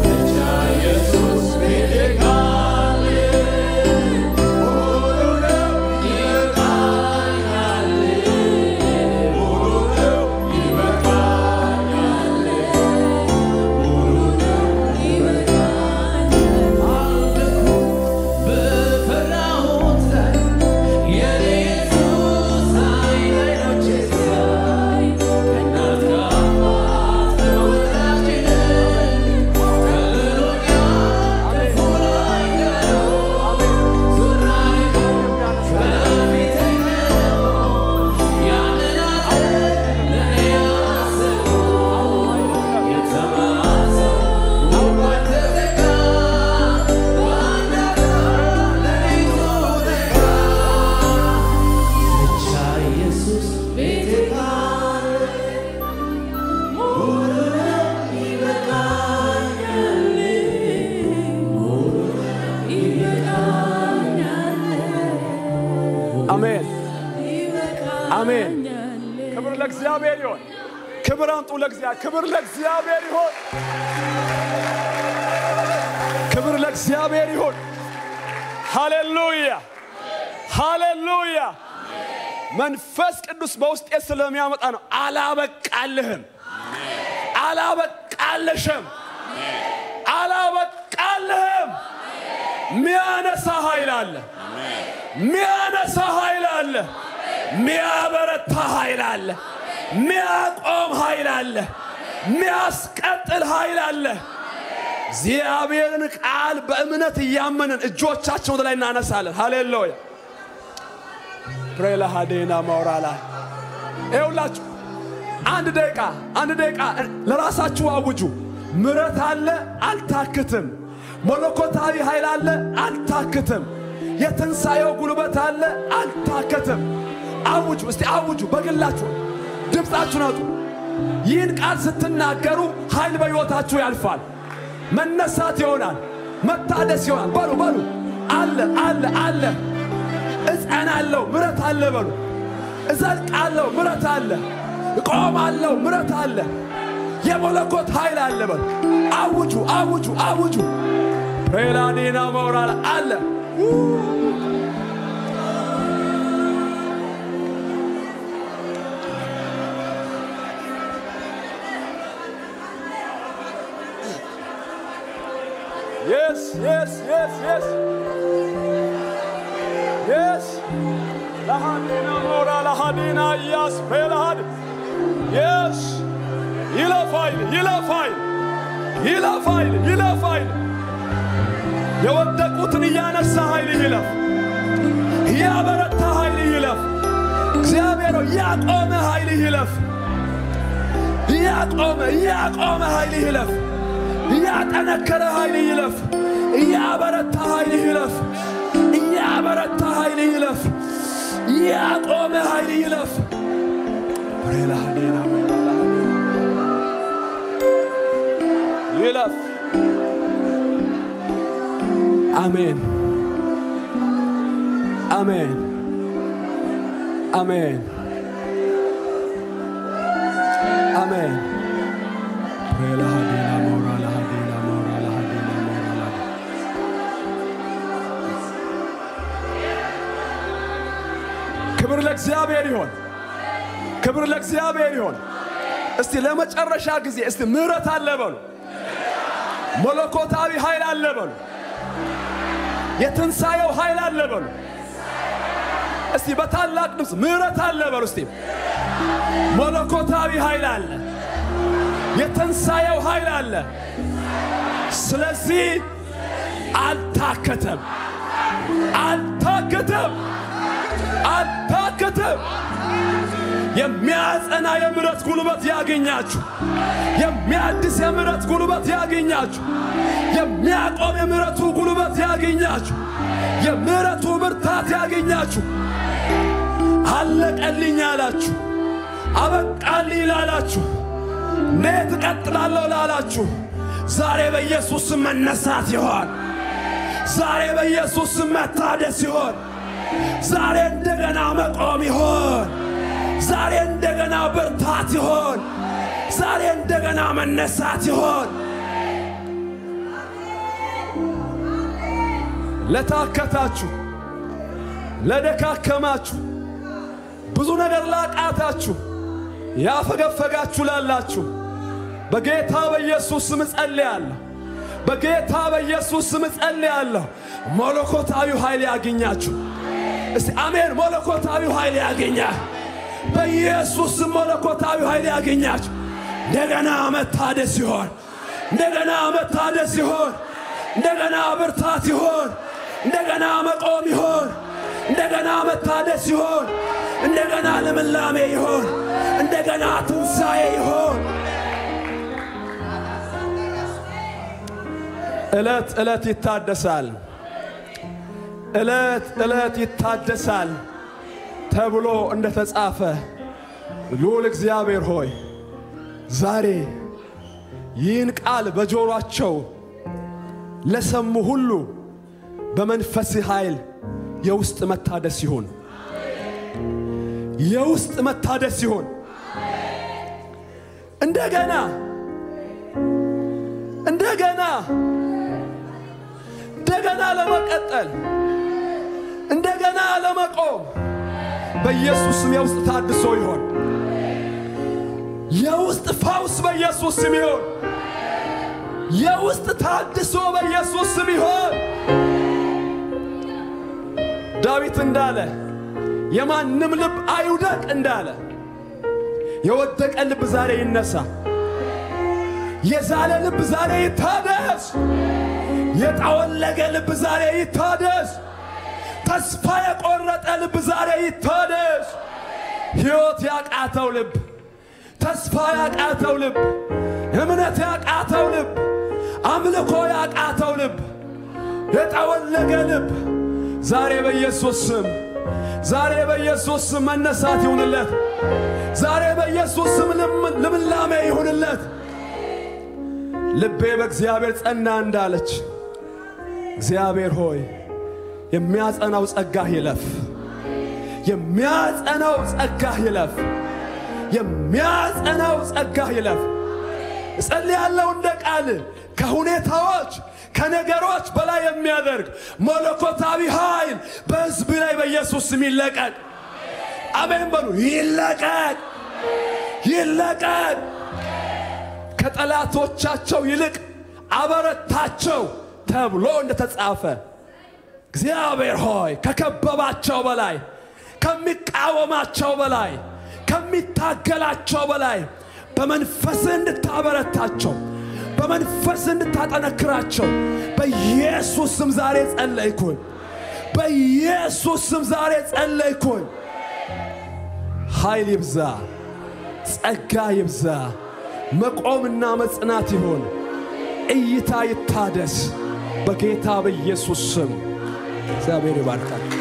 ብቻ ኢየሱስ ቤቴ ካለ ሙሉ ነው ይበቃኛል ሙሉ ነው ይበቃኛል ሙሉ ነው ይበቃኛል በፈራሁት ላይ የኔ ኢየሱስ አይኖቼ ሲያይ ከእናት ከአባት ከወዳጅ ከልሎኛል ክፉ አይደለው ዞር አድርጎ በፊቴ ነው ያንን ለእኔ ያሰበው የተማሰው ሁሉ ተዘጋ በአንድ ሌሊቱ ነጋ ብቻ ኢየሱስ ቤቴ ካለ ሙሉ ነው ይበቃኛል ሙሉ ነው ይበቃኛል አሜን አሜን ክብር ለእግዚአብሔር ይሁን ክብር አምጡ ለእግዚአብሔር ክብር ለእግዚአብሔር ይሁን ክብር ለእግዚአብሔር ይሁን ሃሌሉያ ሃሌሉያ መንፈስ ቅዱስ በውስጤ ስለሚያመጣ ነው አላበቃልህም አላበቃልሽም አላበቃልህም ሚያነሳ ኃይል አለ ሚያነሳ ኃይል አለ ሚያበረታ ኃይል አለ ሚያቆም ኃይል አለ ሚያስቀጥል ኃይል አለ እግዚአብሔርን ቃል በእምነት እያመንን እጆቻችን ወደ ላይ እናነሳለን ሃሌሉያ ፕሬላ ሃዴና ማውራላ ይኸውላችሁ አንድ ደቂቃ ለራሳችሁ አውጁ ምሕረት አለ አልታክትም መለኮታዊ ኃይል አለ አልታክትም የትንሣኤው ጉልበት አለ አልታከትም አውጁ እስቲ አውጁ በግላችሁ ድምፃችሁን አውጡ ይህን ቃል ስትናገሩ ኃይል በሕይወታችሁ ያልፋል መነሳት ይሆናል መታደስ ይሆናል በሉ አለ እጸናለሁ ምሕረት አለ በሉ እዘልቃለሁ ምሕረት አለ እቆማለሁ ምሕረት አለ የመለኮት ኃይል አለ በሉ አውጁ ፕሬላዲና ማውራላ አለ Yes. Lahadina mora lahadina yes pelahad. Yes. ይለፋይል የወደቁትን ያነሳ ኃይል ይለፍ ያበረታ ኃይል ይለፍ እግዚአብሔር ያቆመ ኃይል ይለፍ ያቆመ ኃይል ይለፍ ያጠነከረ ኃይል ይለፍ ያበረታ ኃይል ይለፍ ያበረታ ኃይል ይለፍ ያቆመ ኃይል ይለፍ ይለፍ አሜን ክብር ለእግዚአብሔር ይሁን እስቲ ለመጨረሻ ጊዜ እስቲ ምሕረት አለ በሉ መለኮታዊ ኃይል አለ በሉ የትንሣኤው ኃይል አለ በሉ እስቲ በታላቅ ድምፅ ምሕረት አለ በሉ እስቲ መለኮታዊ ኃይል አለ። የተንሳየው ኃይል አለ። ስለዚህ አልታከተም። የሚያጸና የምሕረት ጉልበት ያገኛችሁ። የሚያድስ የምሕረት ጉልበት ያገኛችሁ። የሚያቆም የምሕረቱ ጉልበት ያገኛችሁ። የምሕረቱ ብርታት ያገኛችሁ። አለቀልኝ ያላችሁ፣ አበቃልኝ ላላችሁ፣ እንዴት እቀጥላለሁ ላላችሁ ዛሬ በኢየሱስ ስም መነሳት ይሆን። ዛሬ በኢየሱስ ስም መታደስ ይሆን። ዛሬ እንደገና መቆም ይሆን። ዛሬ እንደገና ብርታት ይሆን። ዛሬ እንደገና መነሳት ይሆን። ለታከታችሁ፣ ለደካከማችሁ፣ ብዙ ነገር ላቃታችሁ፣ ያፈገፈጋችሁ ላላችሁ በጌታ በኢየሱስ ስም ጸልያለሁ። በጌታ በኢየሱስ ስም ጸልያለሁ። መለኮታዊ ኃይል ያገኛችሁ። እስቲ አሜን። መለኮታዊ ኃይል ያገኛችሁ። በኢየሱስ ስም መለኮታዊ ኃይል ያገኛችሁ። እንደገና መታደስ ይሆን። እንደገና መታደስ ይሆን። እንደገና ብርታት ይሆን። እንደገና መቆም ይሆን። እንደገና መታደስ ይሆን። እንደገና ልምላሜ ይሆን። እንደገና ትንሣኤ ይሆን። ዕለት ዕለት ይታደሳል። ዕለት ዕለት ይታደሳል ተብሎ እንደተጻፈ ልዑል እግዚአብሔር ሆይ ዛሬ ይህን ቃል በጆሮአቸው ለሰሙ ሁሉ በመንፈስ ኃይል የውስጥ መታደስ ይሁን። የውስጥ መታደስ ይሁን። እንደገና ለመቀጠል፣ እንደገና ለመቆም በኢየሱስ ስም የውስጥ ታድሶ ይሆን። የውስጥ ፈውስ በኢየሱስ ስም ይሆን። የውስጥ ታድሶ በኢየሱስ ስም ይሆን። ዳዊት እንዳለ የማንም ልብ አይውደቅ እንዳለ የወደቀ ልብ ዛሬ ይነሳ። የዛለ ልብ ዛሬ ይታደስ። የጠወለገ ልብ ዛሬ ይታደስ። ተስፋ የቆረጠ ልብ ዛሬ ይታደስ። ሕይወት ያቃተው ልብ፣ ተስፋ ያቃተው ልብ፣ እምነት ያቃተው ልብ፣ አምልኮ ያቃተው ልብ፣ የጠወለገ ልብ ዛሬ በኢየሱስ ስም መነሳት ይሁንለት። ዛሬ በኢየሱስ ስም ልምላሜ ይሁንለት። ልቤ በእግዚአብሔር ጸና እንዳለች እግዚአብሔር ሆይ የሚያጸናው ጸጋህ ይለፍ። የሚያጸናው ጸጋህ ይለፍ። የሚያጸናው ጸጋህ ይለፍ። እጸልያለሁ እንደ ቃል ከሁኔታዎች ከነገሮች በላይ የሚያደርግ መለኮታዊ ኃይል በሕዝብ ላይ በኢየሱስ ስም ይለቀቅ። አሜን በሉ። ይለቀቅ። ከጠላቶቻቸው ይልቅ አበረታቸው ተብሎ እንደተጻፈ እግዚአብሔር ሆይ ከከበባቸው በላይ፣ ከሚቃወማቸው በላይ፣ ከሚታገላቸው በላይ በመንፈስ እንድታበረታቸው፣ በመንፈስ እንድታጠነክራቸው በኢየሱስ ስም ዛሬ ጸለይኩኝ። በኢየሱስ ስም ዛሬ ጸለይኩኝ። ኃይል ይብዛ፣ ጸጋ ይብዛ፣ መቆምና መጽናት ይሁን። እይታ ይታደስ በጌታ በኢየሱስ ስም። እግዚአብሔር ይባርካል።